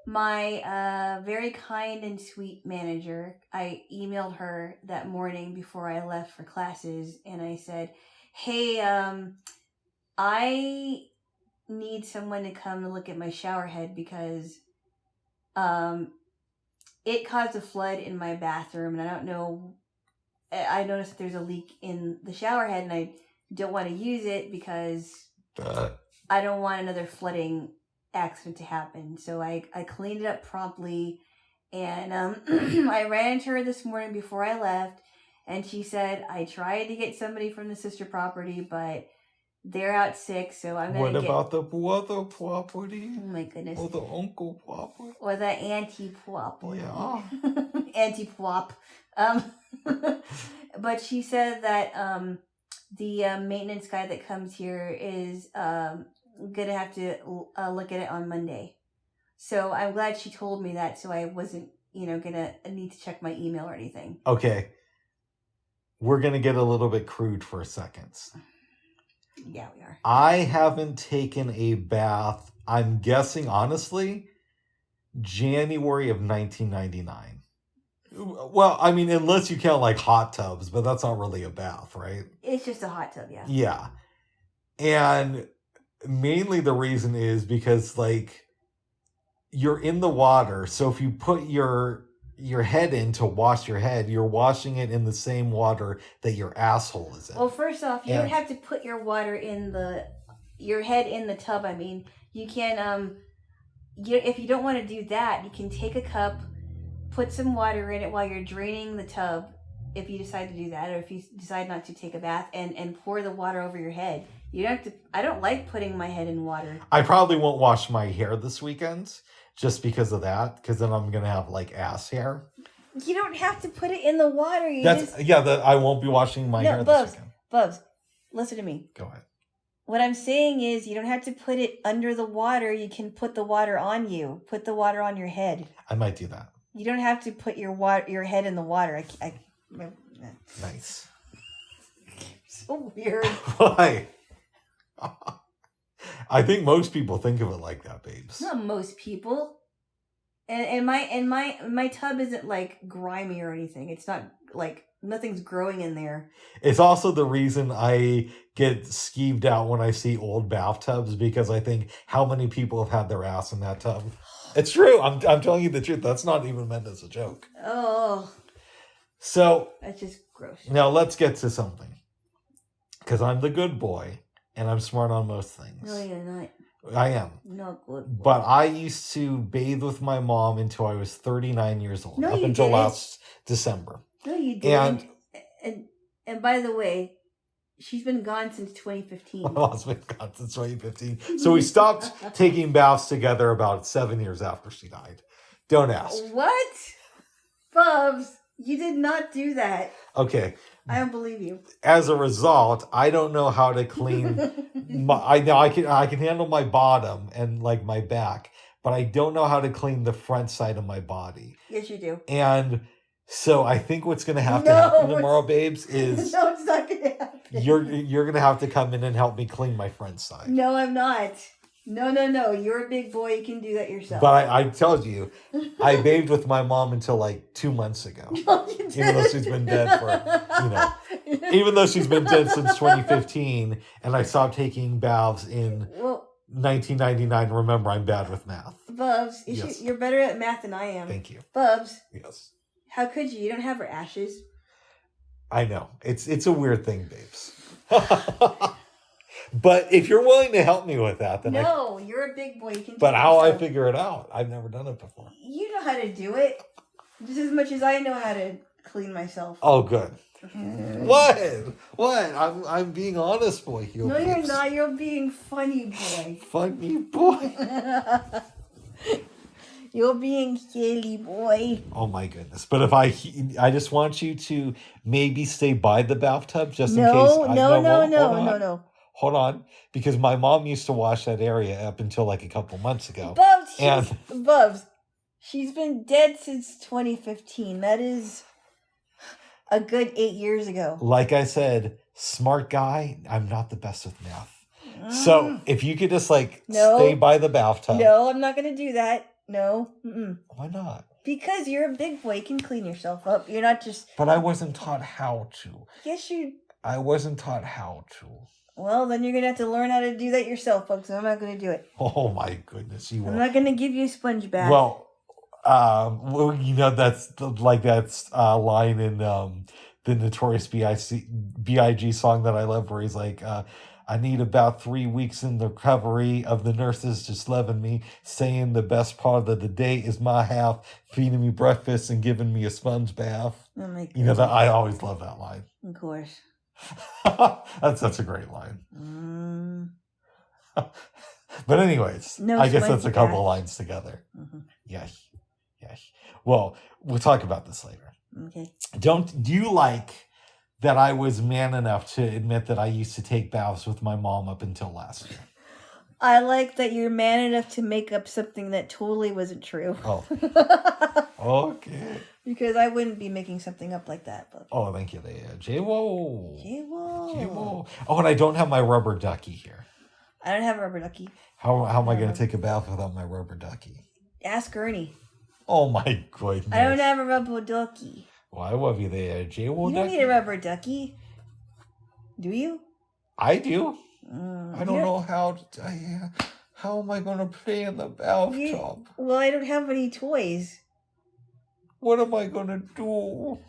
My very kind and sweet manager, I emailed her that morning before I left for classes, and I said, "Hey, I need someone to come and look at my shower head because um, it caused a flood in my bathroom, and I don't know. I noticed that there's a leak in the shower head, and I don't want to use it because I don't want another flooding accident to happen." So I cleaned it up promptly, and I ran into her this morning before I left, and she said, "I tried to get somebody from the sister property, but they're out sick, so I'm going to get..." What about the brother property? Oh my goodness. Or the uncle property? Or the auntie-property. Yeah. Auntie-plop. But she said that the maintenance guy that comes here is gonna have to look at it on Monday. So I'm glad she told me that, so I wasn't, gonna need to check my email or anything. Okay. We're going to get a little bit crude for a second. Yeah, we are. I haven't taken a bath, I'm guessing, honestly, January of 1999. Well, I mean, unless you count like hot tubs, but that's not really a bath, right? It's just a hot tub, yeah. Yeah. And mainly the reason is because, like, you're in the water. So if you put your head in to wash your head, you're washing it in the same water that your asshole is in. Well, first off, you don't have to put your head in the tub. I mean, you can, if you don't want to do that, you can take a cup, put some water in it while you're draining the tub, if you decide to do that, or if you decide not to take a bath, and pour the water over your head. You don't have to. I don't like putting my head in water. I probably won't wash my hair this weekend just because of that, because then I'm gonna have like ass hair. You don't have to put it in the water. I won't be washing my hair this weekend. Bubs, listen to me. Go ahead. What I'm saying is, you don't have to put it under the water. You can put the water on you. Put the water on your head. I might do that. You don't have to put your head in the water. Nice. So weird. Why? I think most people think of it like that, babes. Not most people. And my tub isn't like grimy or anything. It's not like nothing's growing in there. It's also the reason I get skeeved out when I see old bathtubs, because I think how many people have had their ass in that tub. It's true. I'm telling you the truth. That's not even meant as a joke. Oh. So. That's just gross. Now let's get to something. Because I'm the good boy, and I'm smart on most things. No, you're not. I am. Not good boy. But I used to bathe with my mom until I was 39 years old. No, up you until didn't. Last December. No, you didn't. And by the way, she's been gone since 2015. My mom's been gone since 2015. So we stopped taking baths together about 7 years after she died. Don't ask. What? Bubs, you did not do that. Okay. I don't believe you. As a result, I don't know how to clean. I can handle my bottom and like my back, but I don't know how to clean the front side of my body. Yes, you do. And so I think what's going to have to happen tomorrow, babes, is no, it's not going to happen. You're going to have to come in and help me clean my front side. No, I'm not. No. You're a big boy. You can do that yourself. But I told you, I bathed with my mom until like 2 months ago. No, you didn't. Even though she's been dead even though she's been dead since 2015, and I stopped taking baths in 1999. Remember, I'm bad with math. Bubs, you're better at math than I am. Thank you. Bubs. Yes. How could you? You don't have her ashes. I know. It's a weird thing, babes. But if you're willing to help me with that, then you're a big boy. You can. But how I figure it out? I've never done it before. You know how to do it, just as much as I know how to clean myself. Oh, good. What? I'm being honest, boy. No, you're not. You're being funny, boy. Funny boy. You're being silly, boy. Oh my goodness! But if I just want you to maybe stay by the bathtub just in case. No. Hold on, because my mom used to wash that area up until like a couple months ago. Bubs, she's been dead since 2015. That is a good 8 years ago. Like I said, smart guy. I'm not the best with math. So if you could just stay by the bathtub. No, I'm not going to do that. No. Mm-mm. Why not? Because you're a big boy. You can clean yourself up. You're not just... But I wasn't taught how to. Yes, you... I wasn't taught how to. Well, then you're going to have to learn how to do that yourself, folks. I'm not going to do it. Oh, my goodness. You I'm not going to give you a sponge bath. Well, that's line in the Notorious B.I.G. song that I love, where he's like, I need about 3 weeks in the recovery of the nurses just loving me, saying the best part of the day is my half, feeding me breakfast and giving me a sponge bath. Oh my God. You know that I always love that line. Of course. That's such a great line. But anyways, No I guess that's a couple bath. of lines together. Mm-hmm. Yeah. Well, we'll talk about this later. Okay. Do you like that I was man enough to admit that I used to take baths with my mom up until last year? I like that you're man enough to make up something that totally wasn't true. Oh. Okay. Because I wouldn't be making something up like that. But... Oh, thank you, Leia. Jaylo. Jaylo. Oh, and I don't have my rubber ducky here. I don't have a rubber ducky. How am I going to take a bath without my rubber ducky? Ask Ernie. Oh, my goodness. I don't have a rubber ducky. Well, I love you there, Jaylo. You don't need a rubber ducky. Do you? I do. I don't know how am I going to play in the bathtub? Well, I don't have any toys. What am I going to do?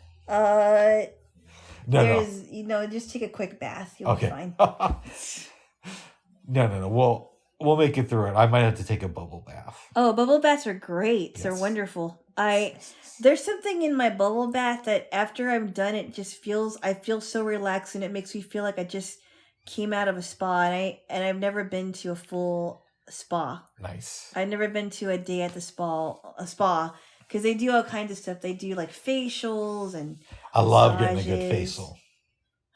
Just take a quick bath. You'll be fine. No. We'll make it through it. I might have to take a bubble bath. Oh, bubble baths are great. Yes. They're wonderful. There's something in my bubble bath that after I'm done, I feel so relaxed, and it makes me feel like I just came out of a spa. And I've never been to a full spa. Nice. I've never been to a day at the spa. Because they do all kinds of stuff. They do like facials and I love getting a good facial.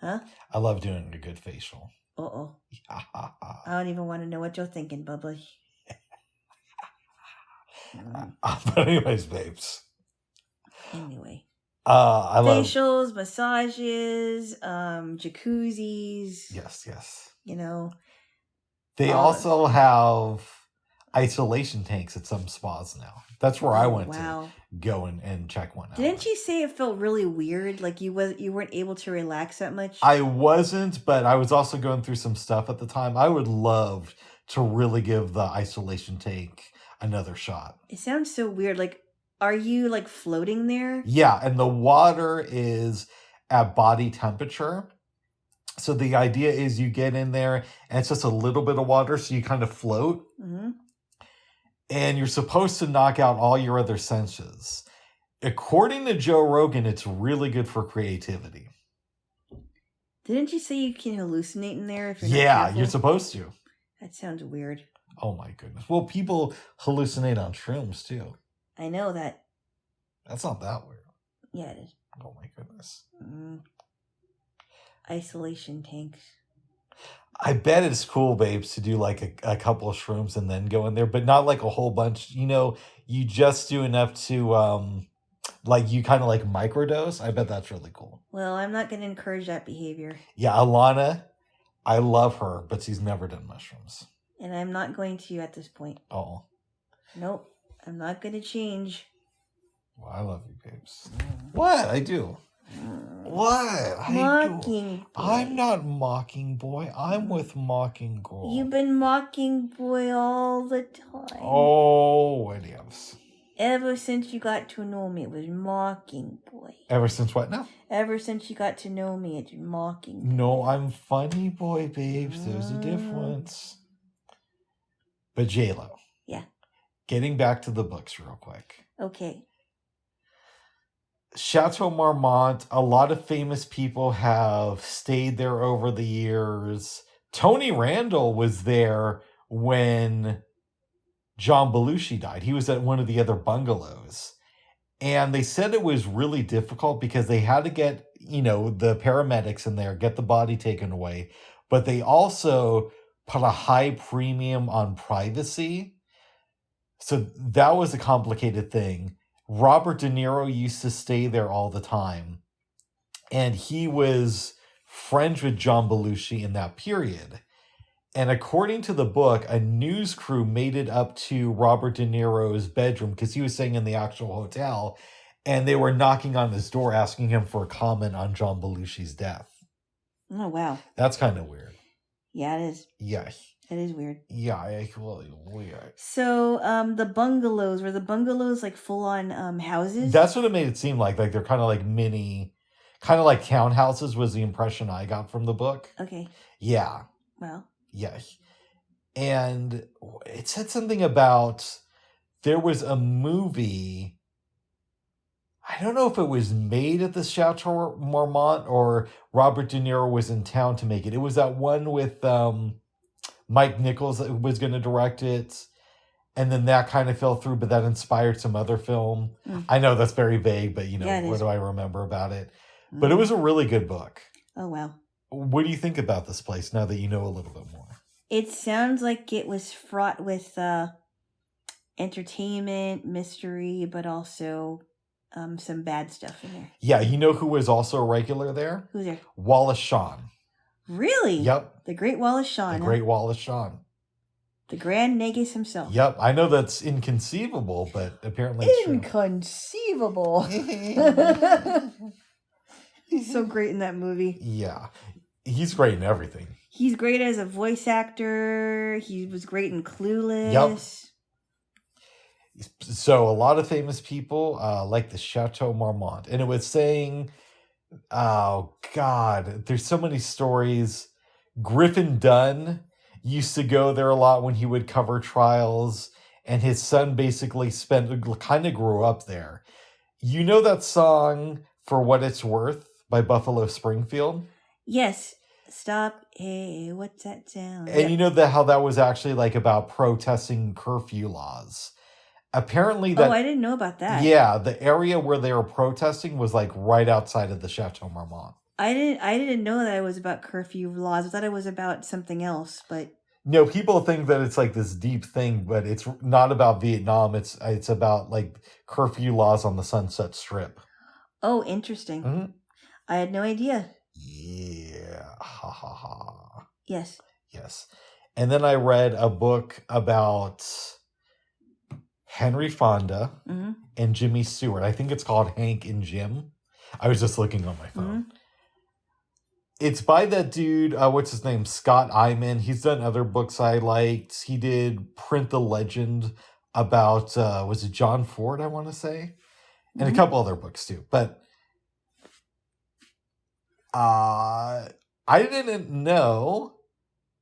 Huh? I love doing a good facial. Uh-oh. I don't even want to know what you're thinking, Bubba. But anyways, babes. Anyway. I love facials, massages, jacuzzis. Yes. You know. They also have isolation tanks at some spas now. That's where I went to go and check one out. Didn't you say it felt really weird? Like you weren't able to relax that much? I wasn't, but I was also going through some stuff at the time. I would love to really give the isolation tank another shot. It sounds so weird. Like, are you like floating there? Yeah, and the water is at body temperature. So the idea is you get in there and it's just a little bit of water, so you kind of float. Mm-hmm. And you're supposed to knock out all your other senses. According to Joe Rogan, it's really good for creativity. Didn't you say you can hallucinate in there if you're not careful? You're supposed to. That sounds weird. Oh my goodness. Well, people hallucinate on shrooms too. I know that. That's not that weird. Yeah, it is. Oh my goodness. Isolation tanks. I bet it's cool, babes, to do like a couple of shrooms and then go in there, but not like a whole bunch. You know, you just do enough to, you kind of like microdose. I bet that's really cool. Well, I'm not going to encourage that behavior. Yeah, Alana, I love her, but she's never done mushrooms. And I'm not going to at this point. Oh. Nope. I'm not going to change. Well, I love you, babes. What? I do. What? Mocking boy. I'm not mocking boy. I'm with mocking girl. You've been mocking boy all the time. Oh, what else? Ever since you got to know me, it was mocking boy. Ever since what now? Ever since you got to know me, it's mocking boy. No, I'm funny boy, babes. There's a difference. But Jaylo. Yeah. Getting back to the books real quick. Okay. Chateau Marmont, a lot of famous people have stayed there over the years. Tony Randall was there when John Belushi died. He was at one of the other bungalows. And they said it was really difficult because they had to get, the paramedics in there, get the body taken away. But they also put a high premium on privacy. So that was a complicated thing. Robert De Niro used to stay there all the time. And he was friends with John Belushi in that period. And according to the book, a news crew made it up to Robert De Niro's bedroom because he was staying in the actual hotel, and they were knocking on his door asking him for a comment on John Belushi's death. Oh, wow. That's kind of weird. Yeah, it is. Yeah. It is weird. Yeah, weird. So, the bungalows, were the bungalows like full-on houses? That's what it made it seem like. Like they're kind of like mini, kind of like townhouses was the impression I got from the book. Okay. Yeah. Wow. Yeah. And it said something about there was a movie. I don't know if it was made at the Chateau Marmont or Robert De Niro was in town to make it. It was that one with Mike Nichols that was going to direct it. And then that kind of fell through, but that inspired some other film. I know that's very vague, but what do I remember about it? But it was a really good book. Oh, wow. What do you think about this place now that you know a little bit more? It sounds like it was fraught with entertainment, mystery, but also some bad stuff in there. Yeah, you know who was also a regular there? Who's there? Wallace Shawn. Really? Yep. The great Wallace Shawn. The great Wallace Shawn. The Grand Negus himself. Yep. I know that's inconceivable, but apparently it's inconceivable. He's so great in that movie. Yeah. He's great in everything. He's great as a voice actor. He was great in Clueless. Yep. So a lot of famous people like the Chateau Marmont. And it was saying, oh, God, there's so many stories. Griffin Dunn used to go there a lot when he would cover trials. And his son basically kind of grew up there. You know that song, For What It's Worth, by Buffalo Springfield? Yes. Stop. Hey, what's that sound? And you know how that was actually like about protesting curfew laws. Apparently that... Oh, I didn't know about that. Yeah, the area where they were protesting was like right outside of the Chateau Marmont. I didn't know that it was about curfew laws. I thought it was about something else, but... No, people think that it's like this deep thing, but it's not about Vietnam. It's about like curfew laws on the Sunset Strip. Oh, interesting. Mm-hmm. I had no idea. Yeah. Ha ha ha. Yes. Yes. And then I read a book about Henry Fonda and Jimmy Stewart. I think it's called Hank and Jim. I was just looking on my phone. It's by that dude, what's his name? Scott Eyman. He's done other books I liked. He did Print the Legend about, was it John Ford, I want to say? And a couple other books too. But I didn't know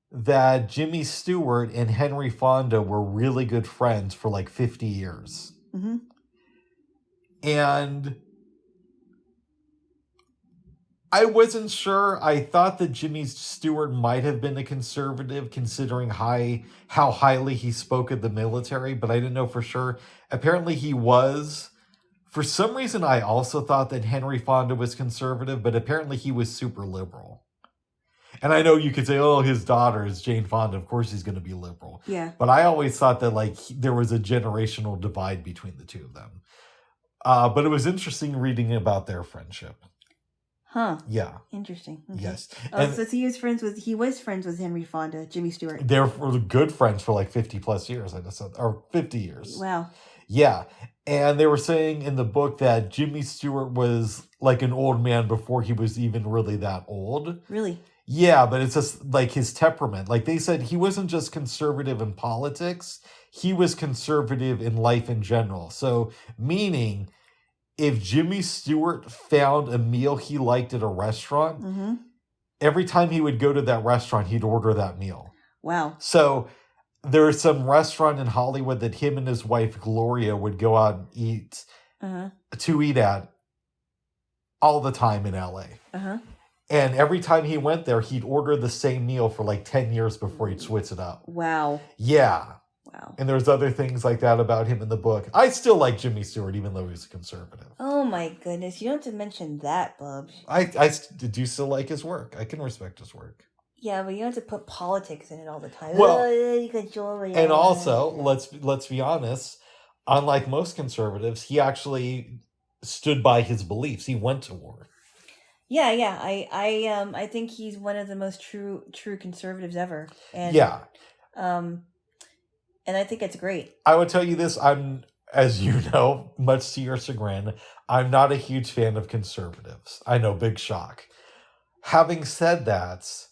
that Jimmy Stewart and Henry Fonda were really good friends for like 50 years. And I wasn't sure. I thought that Jimmy Stewart might have been a conservative considering how highly he spoke of the military, but I didn't know for sure. Apparently he was. For some reason, I also thought that Henry Fonda was conservative, but apparently he was super liberal. And I know you could say, oh, his daughter is Jane Fonda. Of course he's going to be liberal. Yeah. But I always thought that there was a generational divide between the two of them. But it was interesting reading about their friendship. Huh. Yeah. Interesting. Okay. Yes. Oh, so he was friends with Henry Fonda, Jimmy Stewart. They were good friends for like 50 plus years, I just said, or 50 years. Wow. Yeah. And they were saying in the book that Jimmy Stewart was like an old man before he was even really that old. Really? Yeah, but it's just like his temperament. Like they said, he wasn't just conservative in politics. He was conservative in life in general. So meaning if Jimmy Stewart found a meal he liked at a restaurant, every time he would go to that restaurant, he'd order that meal. Wow. So there's some restaurant in Hollywood that him and his wife, Gloria, would go out and eat at all the time in LA. And every time he went there, he'd order the same meal for like 10 years before he'd switch it up. Wow. Yeah. Wow. And there's other things like that about him in the book. I still like Jimmy Stewart, even though he's a conservative. Oh my goodness. You don't have to mention that, Bubs. I do still like his work. I can respect his work. Yeah, but you don't have to put politics in it all the time. Well, and also, let's be honest, unlike most conservatives, he actually stood by his beliefs. He went to war. Yeah, yeah. I think he's one of the most true conservatives ever. And Yeah. um and I think it's great. I would tell you this, I'm, as you know, much to your chagrin, I'm not a huge fan of conservatives. I know, big shock. Having said that,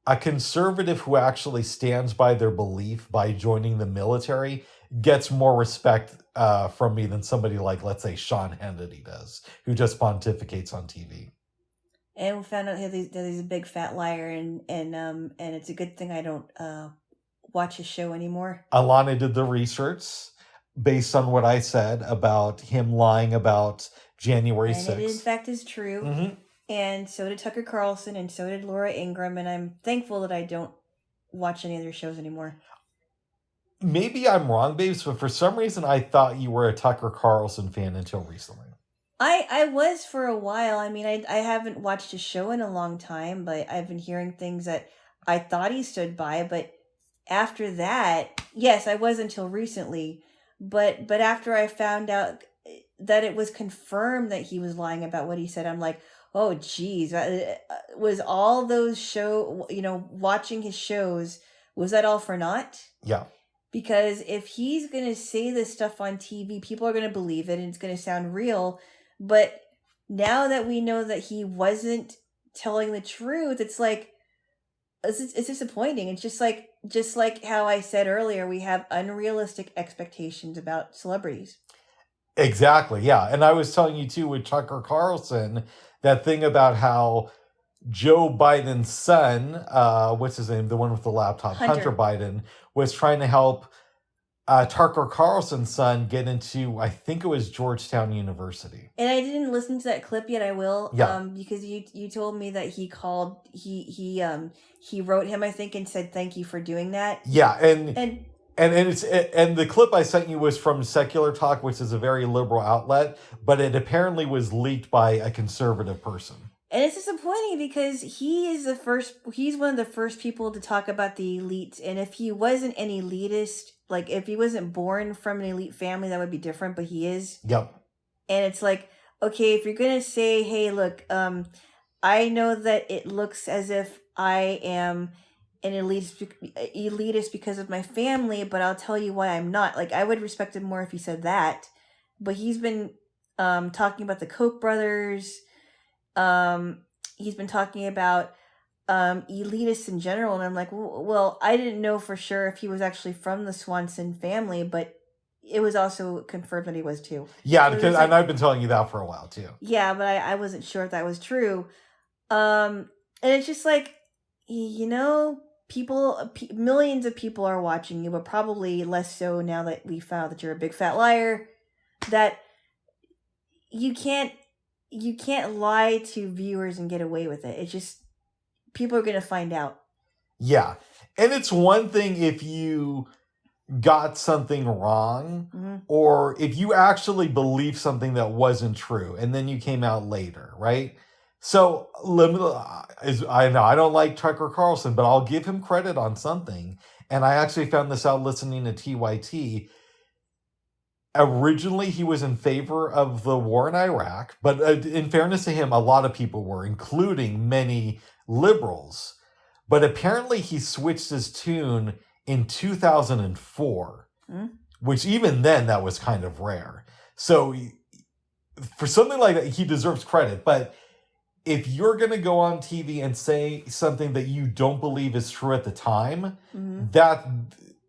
a conservative who actually stands by their belief by joining the military gets more respect from me than somebody like, let's say, Sean Hannity does, who just pontificates on TV. And we found out that he's a big fat liar, and it's a good thing I don't watch his show anymore. Alana did the research based on what I said about him lying about January 6th. And it in fact is true. Mm-hmm. And so did Tucker Carlson, and so did Laura Ingraham, and I'm thankful that I don't watch any of their shows anymore. Maybe I'm wrong, babes, but for some reason I thought you were a Tucker Carlson fan until recently. I was for a while. I mean, I haven't watched a show in a long time, but I've been hearing things that I thought he stood by. But after that, yes, I was until recently. But after I found out that it was confirmed that he was lying about what he said, I'm like, oh, geez, was all those watching his shows, was that all for naught? Yeah. Because if he's going to say this stuff on TV, people are going to believe it and it's going to sound real. But now that we know that he wasn't telling the truth, it's like, it's disappointing. It's just like how I said earlier, we have unrealistic expectations about celebrities. Exactly, yeah. And I was telling you too with Tucker Carlson, that thing about how Joe Biden's son, what's his name, the one with the laptop, Hunter Biden, was trying to help Tucker Carlson's son get into, I think it was Georgetown University. And I didn't listen to that clip yet. I will, yeah. Because you told me that he called, he wrote him, I think, and said thank you for doing that. Yeah, and the clip I sent you was from Secular Talk, which is a very liberal outlet, but it apparently was leaked by a conservative person. And it's disappointing because he's one of the first people to talk about the elites. And if he wasn't an elitist, like if he wasn't born from an elite family, that would be different, but he is. Yep. And it's like, okay, if you're going to say, hey, look, I know that it looks as if I am an elitist because of my family, but I'll tell you why I'm not. Like, I would respect him more if he said that. But he's been talking about the Koch brothers. He's been talking about elitists in general, and I'm like, well, I didn't know for sure if he was actually from the Swanson family, but it was also confirmed that he was too. Yeah, so because and I've been telling you that for a while too. Yeah, but I wasn't sure if that was true. And it's just like, millions of people are watching you, but probably less so now that we found that you're a big fat liar. That you can't lie to viewers and get away with it. It's just, people are going to find out. Yeah. And it's one thing if you got something wrong, mm-hmm. or if you actually believe something that wasn't true and then you came out later, right? So I know I don't like Tucker Carlson, but I'll give him credit on something. And I actually found this out listening to TYT. Originally, he was in favor of the war in Iraq, but in fairness to him, a lot of people were, including many liberals. But apparently he switched his tune in 2004, which even then, that was kind of rare. So for something like that, he deserves credit. But if you're going to go on TV and say something that you don't believe is true at the time,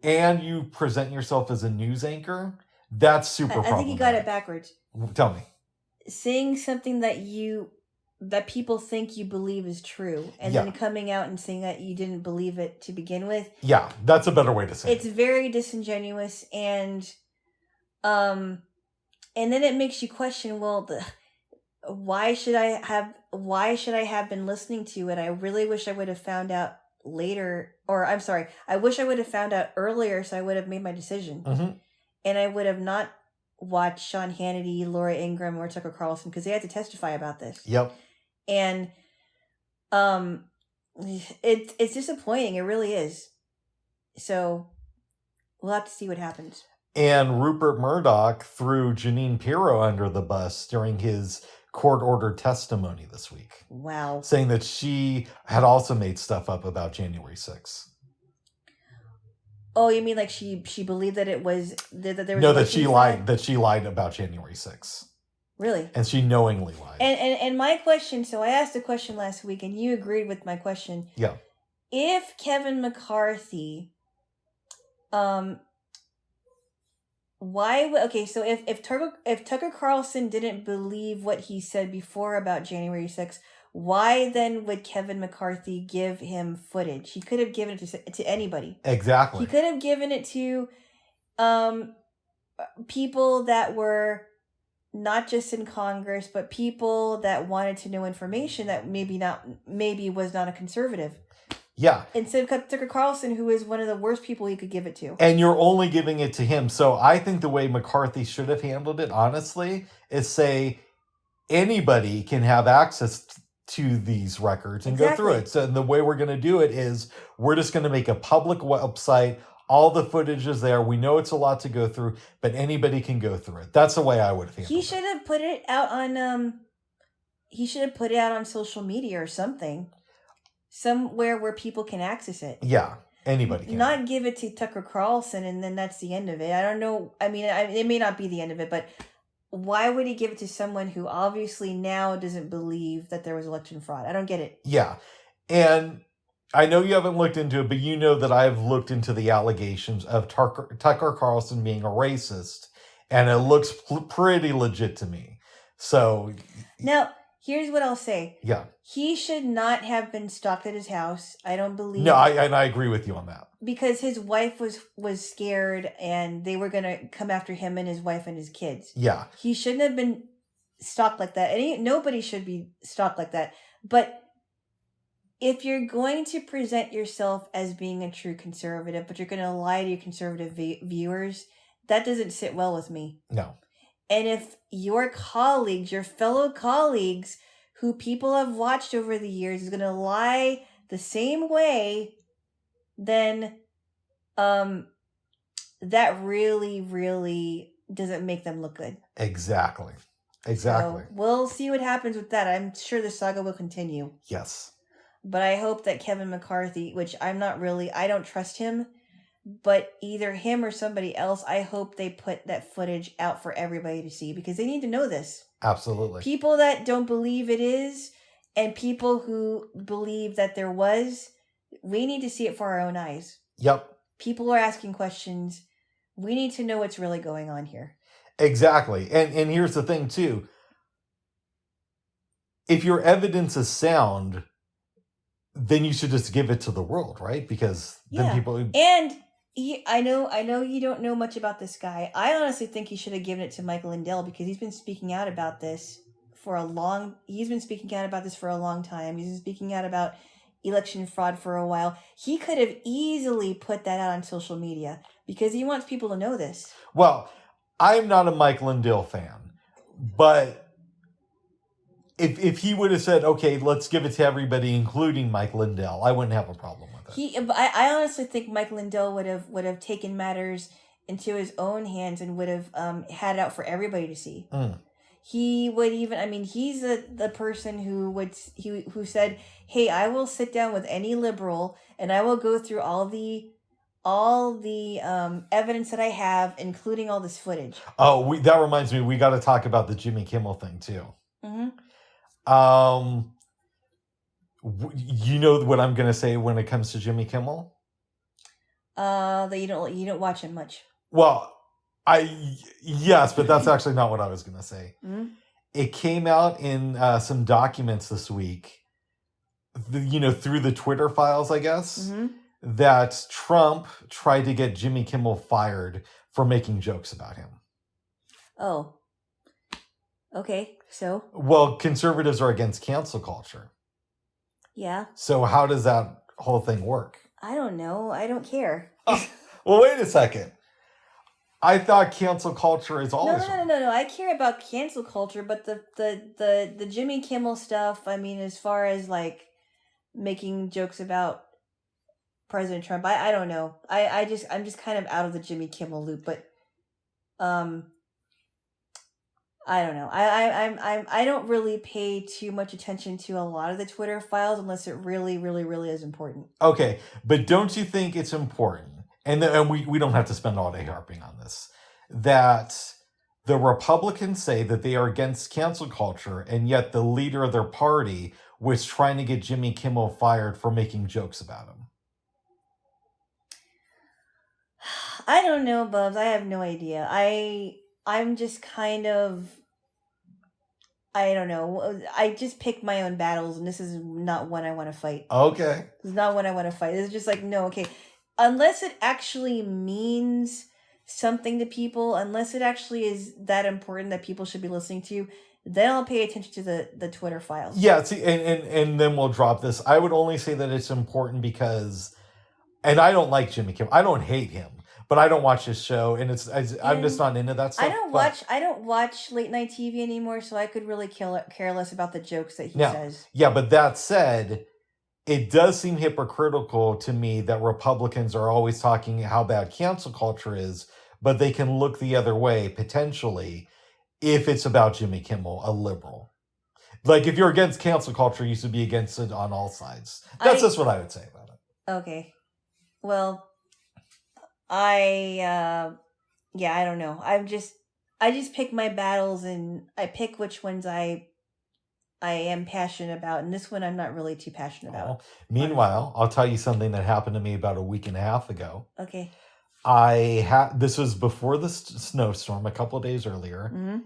and you present yourself as a news anchor, that's super problematic. I think you got it backwards. Tell me. Saying something that people think you believe is true, and then coming out and saying that you didn't believe it to begin with. Yeah, that's a better way to say it. It's very disingenuous, and then it makes you question, well, why should I have been listening to it? I really wish I would have found out later, or I'm sorry, I wish I would have found out earlier so I would have made my decision. Mm-hmm. And I would have not watched Sean Hannity, Laura Ingraham, or Tucker Carlson because they had to testify about this. Yep. And it's disappointing. It really is. So we'll have to see what happens. And Rupert Murdoch threw Jeanine Pirro under the bus during his court-ordered testimony this week, Wow. saying that she had also made stuff up about January 6th. Oh, you mean like she believed that it was that there was No, election fraud? that she lied about January 6th. Really? And she knowingly lied. And my question, so I asked a question last week and you agreed with my question. Yeah. If Kevin McCarthy if Tucker Carlson didn't believe what he said before about January 6th, why then would Kevin McCarthy give him footage? He could have given it to anybody. Exactly. He could have given it to people that were not just in Congress, but people that wanted to know information that maybe was not a conservative. Yeah. Instead of Tucker Carlson, who is one of the worst people he could give it to. And you're only giving it to him. So I think the way McCarthy should have handled it, honestly, is say anybody can have access to these records and go through it. So the way we're going to do it is we're just going to make a public website. All the footage is there. We know it's a lot to go through, but anybody can go through it. That's the way I would have handled it. He should have put it out on social media or something. Somewhere where people can access it. Yeah, anybody can. Not give it to Tucker Carlson and then that's the end of it. I don't know. I mean, it may not be the end of it, but why would he give it to someone who obviously now doesn't believe that there was election fraud? I don't get it. Yeah, and I know you haven't looked into it, but you know that I've looked into the allegations of Tucker Carlson being a racist, and it looks pretty legit to me. So now, here's what I'll say. Yeah. He should not have been stalked at his house. I don't believe. No, I agree with you on that. Because his wife was scared and they were going to come after him and his wife and his kids. Yeah. He shouldn't have been stalked like that. Nobody should be stalked like that. But if you're going to present yourself as being a true conservative, but you're going to lie to your conservative viewers, that doesn't sit well with me. No. And if your colleagues, your fellow colleagues, who people have watched over the years, is going to lie the same way, then that really, really doesn't make them look good. Exactly. So we'll see what happens with that. I'm sure the saga will continue. Yes. But I hope that Kevin McCarthy, which I don't trust him, but either him or somebody else, I hope they put that footage out for everybody to see because they need to know this. Absolutely. People that don't believe it is and people who believe that there was, we need to see it for our own eyes. Yep. People are asking questions. We need to know what's really going on here. Exactly. And here's the thing too. If your evidence is sound, then you should just give it to the world, right? Because then people... And I know you don't know much about this guy. I honestly think he should have given it to Mike Lindell because he's been speaking out about this for a long time. He's been speaking out about election fraud for a while. He could have easily put that out on social media because he wants people to know this. Well, I'm not a Mike Lindell fan, but if he would have said, okay, let's give it to everybody, including Mike Lindell, I wouldn't have a problem with it. I honestly think Mike Lindell would have taken matters into his own hands and would have had it out for everybody to see. Mm. He would even, I mean, he's the person who said, hey, I will sit down with any liberal and I will go through all the evidence that I have, including all this footage. Oh, that reminds me, we got to talk about the Jimmy Kimmel thing too. Mm-hmm. You know what I'm going to say when it comes to Jimmy Kimmel? That you don't watch him much. Well, yes, but that's actually not what I was going to say. Mm-hmm. It came out in some documents this week, through the Twitter files, I guess, mm-hmm. that Trump tried to get Jimmy Kimmel fired for making jokes about him. Oh. Okay, so? Well, conservatives are against cancel culture. Yeah. So how does that whole thing work? I don't know. I don't care. Oh, well, wait a second. I thought cancel culture is always... No. I care about cancel culture, but the Jimmy Kimmel stuff, I mean, as far as, like, making jokes about President Trump, I don't know. I'm just kind of out of the Jimmy Kimmel loop, but... I don't know. I don't really pay too much attention to a lot of the Twitter files unless it really, really, really is important. Okay, but don't you think it's important, and we don't have to spend all day harping on this, that the Republicans say that they are against cancel culture, and yet the leader of their party was trying to get Jimmy Kimmel fired for making jokes about him? I don't know, Bubs. I have no idea. I'm just kind of, I don't know. I just pick my own battles, and this is not one I want to fight. Okay. This is not one I want to fight. It's just like, no, okay. Unless it actually means something to people, unless it actually is that important that people should be listening to, then I'll pay attention to the Twitter files. Yeah, see, and then we'll drop this. I would only say that it's important because, and I don't like Jimmy Kimmel. I don't hate him, but I don't watch his show, and I'm just not into that stuff. I don't watch late night TV anymore, so I could really care less about the jokes that he says. Yeah, but that said, it does seem hypocritical to me that Republicans are always talking how bad cancel culture is, but they can look the other way potentially if it's about Jimmy Kimmel, a liberal. Like, if you're against cancel culture, you should be against it on all sides. That's just what I would say about it. Okay. Well, I don't know. I just pick my battles, and I pick which ones I am passionate about, and this one I'm not really too passionate about. Meanwhile, I'll tell you something that happened to me about a week and a half ago. Okay. This was before the snowstorm, a couple of days earlier. Mm-hmm.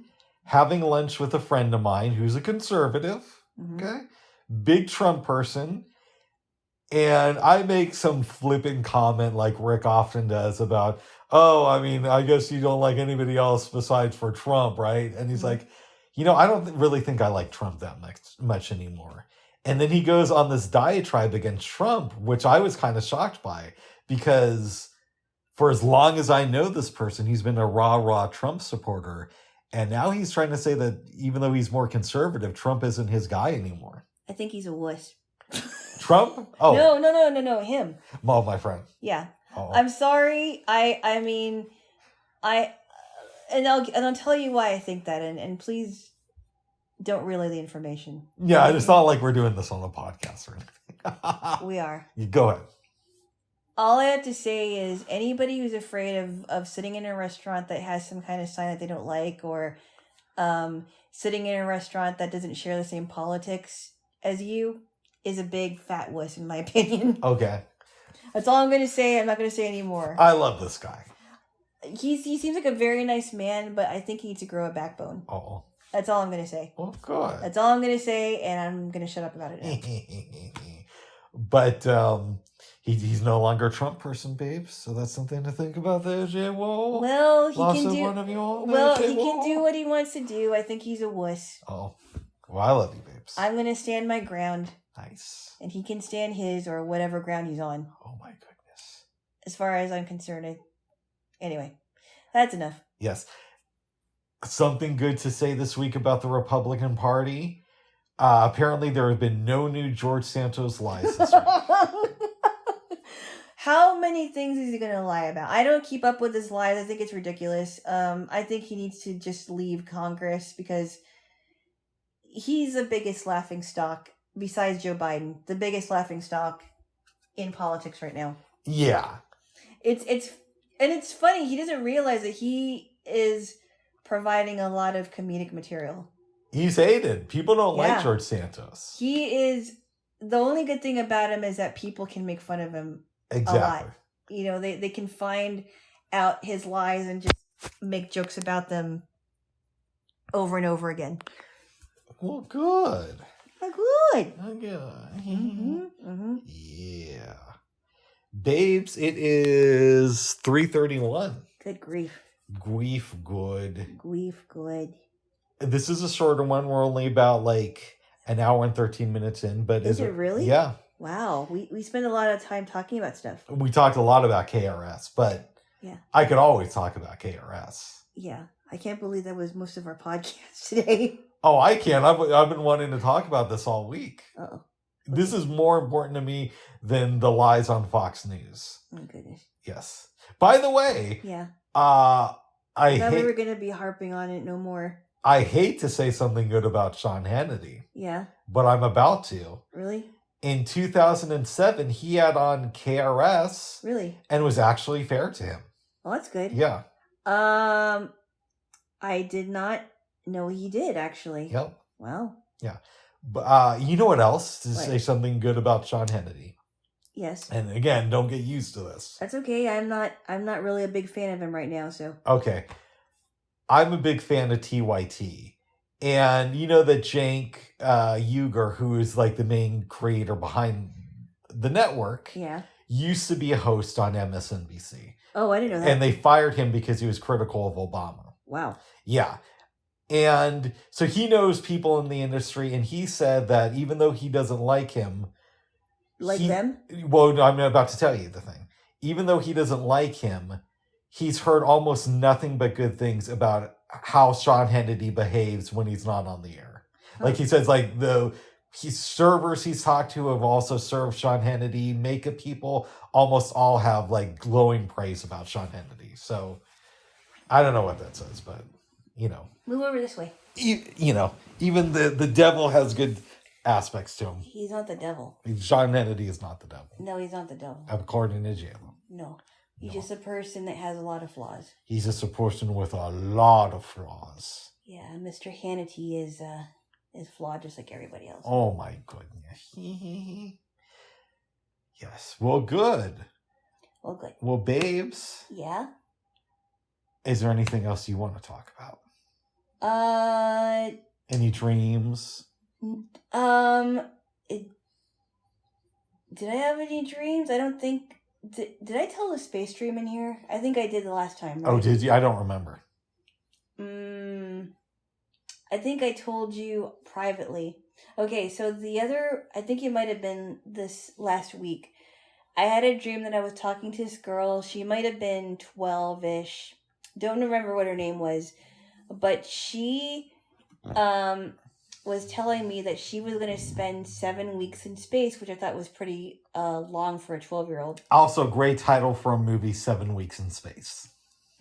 Having lunch with a friend of mine who's a conservative, okay, big Trump person, and I make some flippant comment like Rick often does about, oh, I mean, I guess you don't like anybody else besides for Trump, right? And he's like, I don't really think I like Trump that much anymore. And then he goes on this diatribe against Trump, which I was kind of shocked by, because for as long as I know this person, he's been a rah-rah Trump supporter. And now he's trying to say that even though he's more conservative, Trump isn't his guy anymore. I think he's a wuss. Trump? Oh. No, him. Oh, my friend. Yeah. Oh. I'm sorry. I mean, I'll tell you why I think that, and please don't relay the information. Yeah, it's not like we're doing this on the podcast or anything. We are. You go ahead. All I have to say is anybody who's afraid of sitting in a restaurant that has some kind of sign that they don't like, or sitting in a restaurant that doesn't share the same politics as you, is a big fat wuss, in my opinion. Okay. That's all I'm going to say. I'm not going to say any more. I love this guy. He seems like a very nice man, but I think he needs to grow a backbone. Oh. That's all I'm going to say. Oh, good. That's all I'm going to say, and I'm going to shut up about it now. But he's no longer a Trump person, babes. So that's something to think about there, Jaylo. Well, he can do what he wants to do. I think he's a wuss. Oh. Well, I love you, babes. I'm going to stand my ground. Nice. And he can stand his or whatever ground he's on. Oh, my goodness. As far as I'm concerned. Anyway, that's enough. Yes. Something good to say this week about the Republican Party. Apparently, there have been no new George Santos lies this week. How many things is he going to lie about? I don't keep up with his lies. I think it's ridiculous. I think he needs to just leave Congress because he's the biggest laughingstock, besides Joe Biden, the biggest laughingstock in politics right now. Yeah. It's funny. He doesn't realize that he is providing a lot of comedic material. He's hated. People don't like George Santos. He is. The only good thing about him is that people can make fun of him a lot. They can find out his lies and just make jokes about them over and over again. Well, good. Good. Yeah. Babes, it is 3:31. Good grief. Grief good. This is a shorter one. We're only about like an hour and 13 minutes in. But is it really? Yeah. Wow. We spend a lot of time talking about stuff. We talked a lot about KRS, but I could always talk about KRS. Yeah. I can't believe that was most of our podcast today. Oh, I can't. I've been wanting to talk about this all week. Uh-oh. This is more important to me than the lies on Fox News. Oh, goodness. Yes. By the way, yeah. I thought we were going to be harping on it no more. I hate to say something good about Sean Hannity, Yeah. but I'm about to. Really? In 2007, he had on KRS. Really? And was actually fair to him. Well, that's good. Yeah. I did not know he did, actually. Yep. Wow. Yeah. But you know what else? To What? say something good about Sean Hannity. Yes. And again, don't get used to this. That's okay. I'm not really a big fan of him right now, so. Okay. I'm a big fan of TYT. And you know that Cenk Uygur, who is like the main creator behind the network, Yeah. used to be a host on MSNBC. Oh, I didn't know that. And they fired him because he was critical of Obama. Wow. Yeah. And so he knows people in the industry, and he said that even though he doesn't like him... them? Well, no, I'm about to tell you the thing. Even though he doesn't like him, he's heard almost nothing but good things about how Sean Hannity behaves when he's not on the air. Huh. Like he says, like servers he's talked to have also served Sean Hannity. Makeup people almost all have like glowing praise about Sean Hannity. So I don't know what that says, but move over this way. Even the devil has good aspects to him. He's not the devil. Sean Hannity is not the devil. No, he's not the devil. According to Jaylo. No. He's just a person that has a lot of flaws. He's just a person with a lot of flaws. Yeah, Mr. Hannity is flawed just like everybody else. Oh my goodness. Yes. Well, good. Well, babes. Yeah? Is there anything else you want to talk about? Any dreams? Did I have any dreams? I don't think... Did I tell the space dream in here? I think I did the last time, right? Oh, did you? I don't remember. I think I told you privately. Okay, so I think it might have been this last week. I had a dream that I was talking to this girl. She might have been 12-ish. Don't remember what her name was. But she was telling me that she was going to spend 7 weeks in space, which I thought was pretty long for a 12-year-old. Also, great title for a movie, 7 Weeks in Space.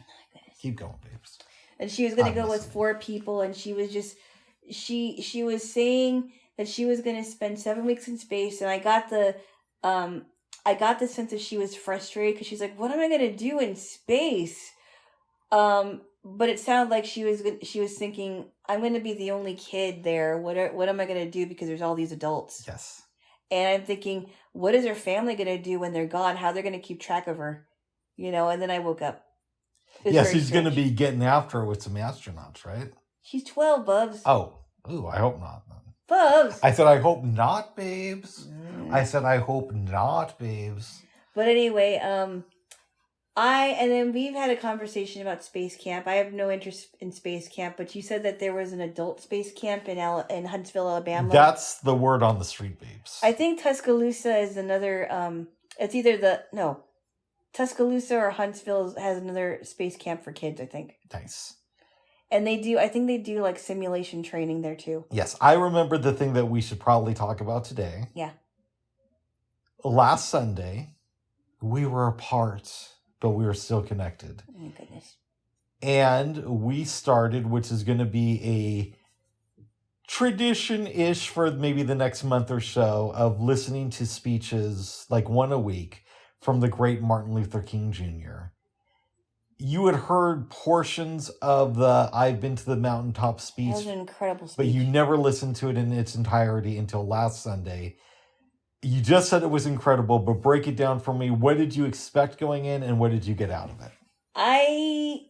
Oh my goodness. Keep going, babes. And she was going to go with 4 people, and she was just... She was saying that she was going to spend 7 weeks in space, and I got the sense that she was frustrated, because she's like, what am I going to do in space? But it sounded like she was thinking, I'm going to be the only kid there. What am I going to do because there's all these adults? Yes. And I'm thinking, what is her family going to do when they're gone? How they're going to keep track of her? And then I woke up. Yes, she's going to be getting after her with some astronauts, right? She's 12, Bubs. Oh, I hope not. Bubs. I said, I hope not, babes. I said, I hope not, babes. But anyway, and then we've had a conversation about space camp. I have no interest in space camp, but you said that there was an adult space camp in Huntsville, Alabama. That's the word on the street, babes. I think Tuscaloosa is another, it's either Tuscaloosa or Huntsville has another space camp for kids, I think. Nice. And I think they do like simulation training there too. Yes, I remember the thing that we should probably talk about today. Yeah. Last Sunday, we were apart, but we were still connected. Oh my goodness. And we started, which is going to be a tradition-ish for maybe the next month or so, of listening to speeches, like one a week, from the great Martin Luther King Jr. You had heard portions of the I've Been to the Mountaintop speech. That was an incredible speech. But you never listened to it in its entirety until last Sunday. You just said it was incredible, but break it down for me. What did you expect going in, and what did you get out of it? I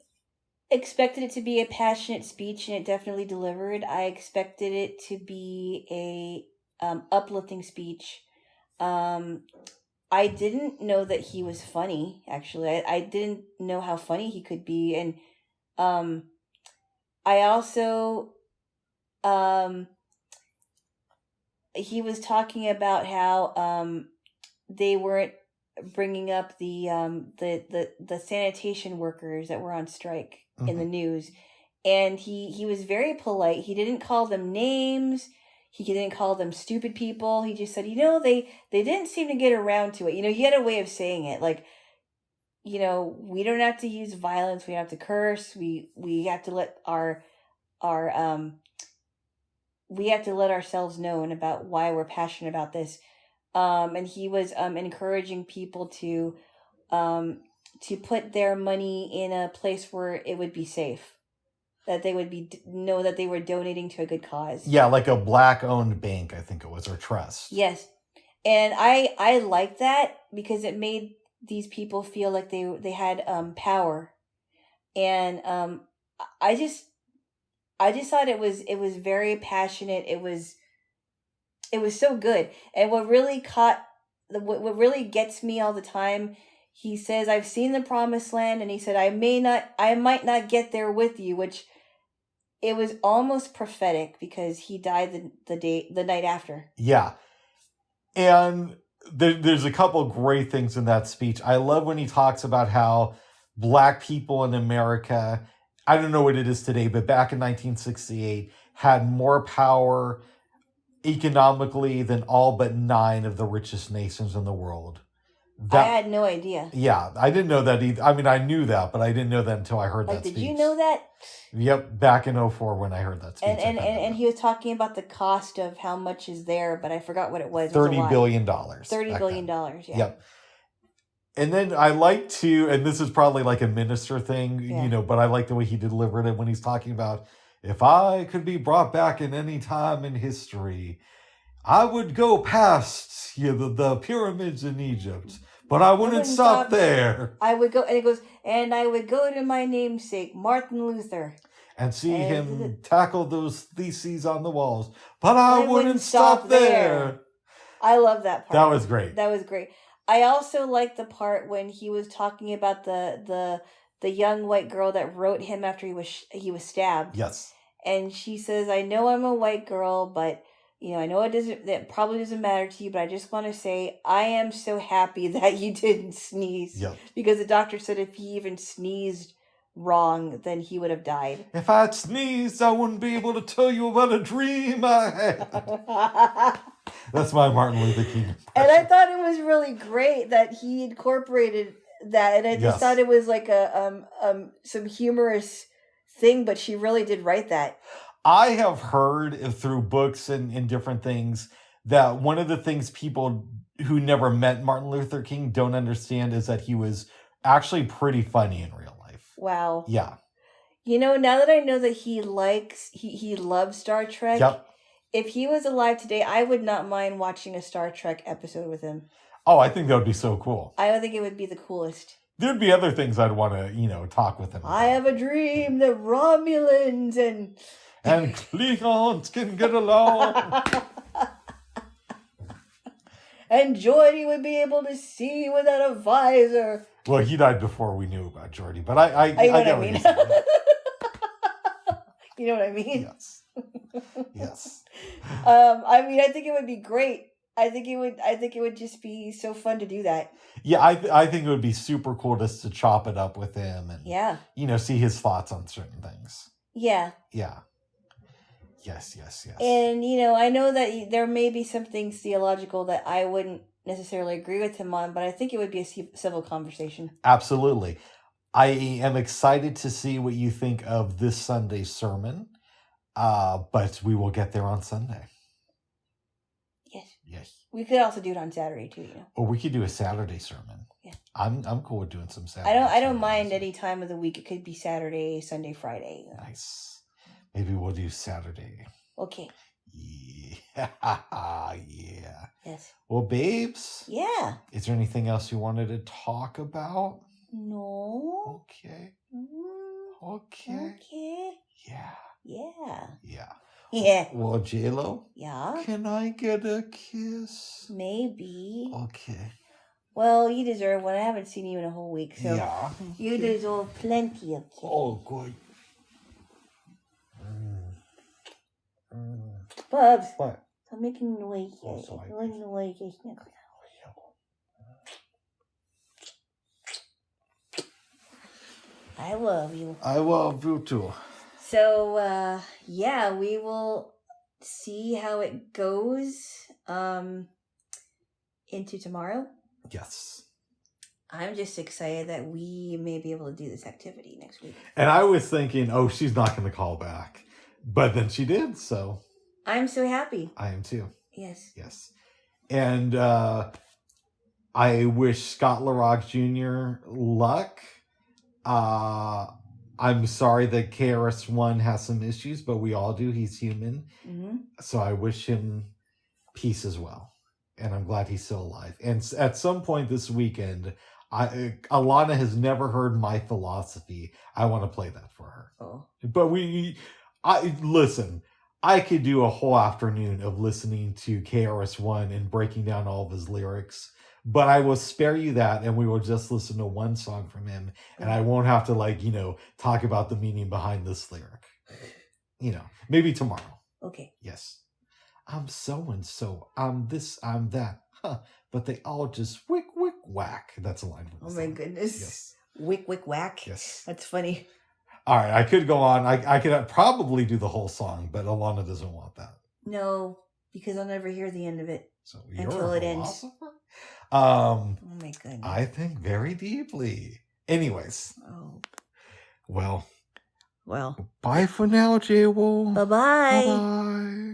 expected it to be a passionate speech, and it definitely delivered. I expected it to be a uplifting speech. I didn't know that he was funny, actually. I didn't know how funny he could be. And I also... he was talking about how they weren't bringing up the sanitation workers that were on strike in the news. And he was very polite. He didn't call them names. He didn't call them stupid people. He just said, they didn't seem to get around to it. He had a way of saying it. Like, we don't have to use violence. We don't have to curse. We have to let our we have to let ourselves know about why we're passionate about this. And he was encouraging people to put their money in a place where it would be safe, that they would know that they were donating to a good cause. Yeah, like a black-owned bank, I think it was, or trust. Yes, and I like that because it made these people feel like they had power, and I just thought it was very passionate. It was so good. And what really gets me all the time, he says, "I've seen the promised land," and he said, I might not get there with you," which it was almost prophetic because he died the night after. Yeah. And there's a couple great things in that speech. I love when he talks about how black people in America, I don't know what it is today, but back in 1968, had more power economically than all but 9 of the richest nations in the world. I had no idea. Yeah, I didn't know that either. I mean, I knew that, but I didn't know that until I heard that speech. Did you know that? Yep, back in 2004 when I heard that speech. And he was talking about the cost of how much is there, but I forgot what it was. $30 billion. $30 billion, yeah. Yep. And then I like to, and this is probably like a minister thing, but I like the way he delivered it when he's talking about, if I could be brought back in any time in history, I would go past the pyramids in Egypt, but I wouldn't stop there. I would go, and it goes, and I would go to my namesake, Martin Luther, and see him tackle those theses on the walls, but I wouldn't stop there. I love that part. That was great. That was great. I also liked the part when he was talking about the young white girl that wrote him after he was stabbed. Yes. And she says, "I know I'm a white girl, but I know that probably doesn't matter to you, but I just want to say I am so happy that you didn't sneeze." Yep. Because the doctor said if he even sneezed wrong, then he would have died. If I'd sneezed, I wouldn't be able to tell you about a dream I had. That's my Martin Luther King impression. And I thought it was really great that he incorporated that, and I just thought it was like a some humorous thing, but she really did write that. I have heard through books and different things that one of the things people who never met Martin Luther King don't understand is that he was actually pretty funny in real life. Wow. Yeah. Now that I know that he loves Star Trek. Yep. If he was alive today, I would not mind watching a Star Trek episode with him. Oh, I think that would be so cool. I think it would be the coolest. There'd be other things I'd want to, talk with him about. I have a dream that Romulans and Klingons can get along. And Geordi would be able to see without a visor. Well, he died before we knew about Geordi, but I know get what I mean. You know what I mean? Yes. Yes. I think it would be great. I think it would just be so fun to do that. Yeah, I think it would be super cool just to chop it up with him and see his thoughts on certain things. Yeah. Yeah. Yes. And I know that there may be some things theological that I wouldn't necessarily agree with him on, but I think it would be a civil conversation. Absolutely. I am excited to see what you think of this Sunday's sermon, but we will get there on Sunday. Yes. We could also do it on Saturday too, Or we could do a Saturday sermon. Yeah. I'm cool with doing some Saturday. I don't mind any time of the week. It could be Saturday, Sunday, Friday. Nice. Maybe we'll do Saturday. Okay. Yeah. Yeah. Yes. Well, babes. Yeah. Is there anything else you wanted to talk about? No. Okay. Okay. Yeah. Yeah. Well, Jaylo? Yeah? Can I get a kiss? Maybe. Okay. Well, you deserve one. I haven't seen you in a whole week, so yeah. You deserve plenty of kisses. Oh, good. Bubs. What? I'm making noise. Oh, sorry. I love you. I love you too. So, we will see how it goes into tomorrow. Yes. I'm just excited that we may be able to do this activity next week. And I was thinking, she's not going to call back. But then she did, so I'm so happy. I am too. Yes. Yes. And I wish Scott LaRock Jr. luck. I'm sorry that KRS One has some issues, but we all do. He's human. Mm-hmm. So I wish him peace as well. And I'm glad he's still alive. And at some point this weekend, Alana has never heard My Philosophy. I want to play that for her. Oh. But listen, I could do a whole afternoon of listening to KRS One and breaking down all of his lyrics. But I will spare you that, and we will just listen to one song from him, and I won't have to talk about the meaning behind this lyric. Maybe tomorrow. Okay. Yes. I'm so and so. I'm this. I'm that. Huh. But they all just wick wick whack. That's a line from the Oh song. my goodness. Yes. Wick wick whack. Yes. That's funny. All right, I could go on. I could probably do the whole song, but Alana doesn't want that. No, because I'll never hear the end of it. So you're until a it ends. philosopher? Oh my goodness. I think very deeply. Anyways. Oh. Well. Well. Bye for now, Jaylo. Bye-bye. Bye-bye.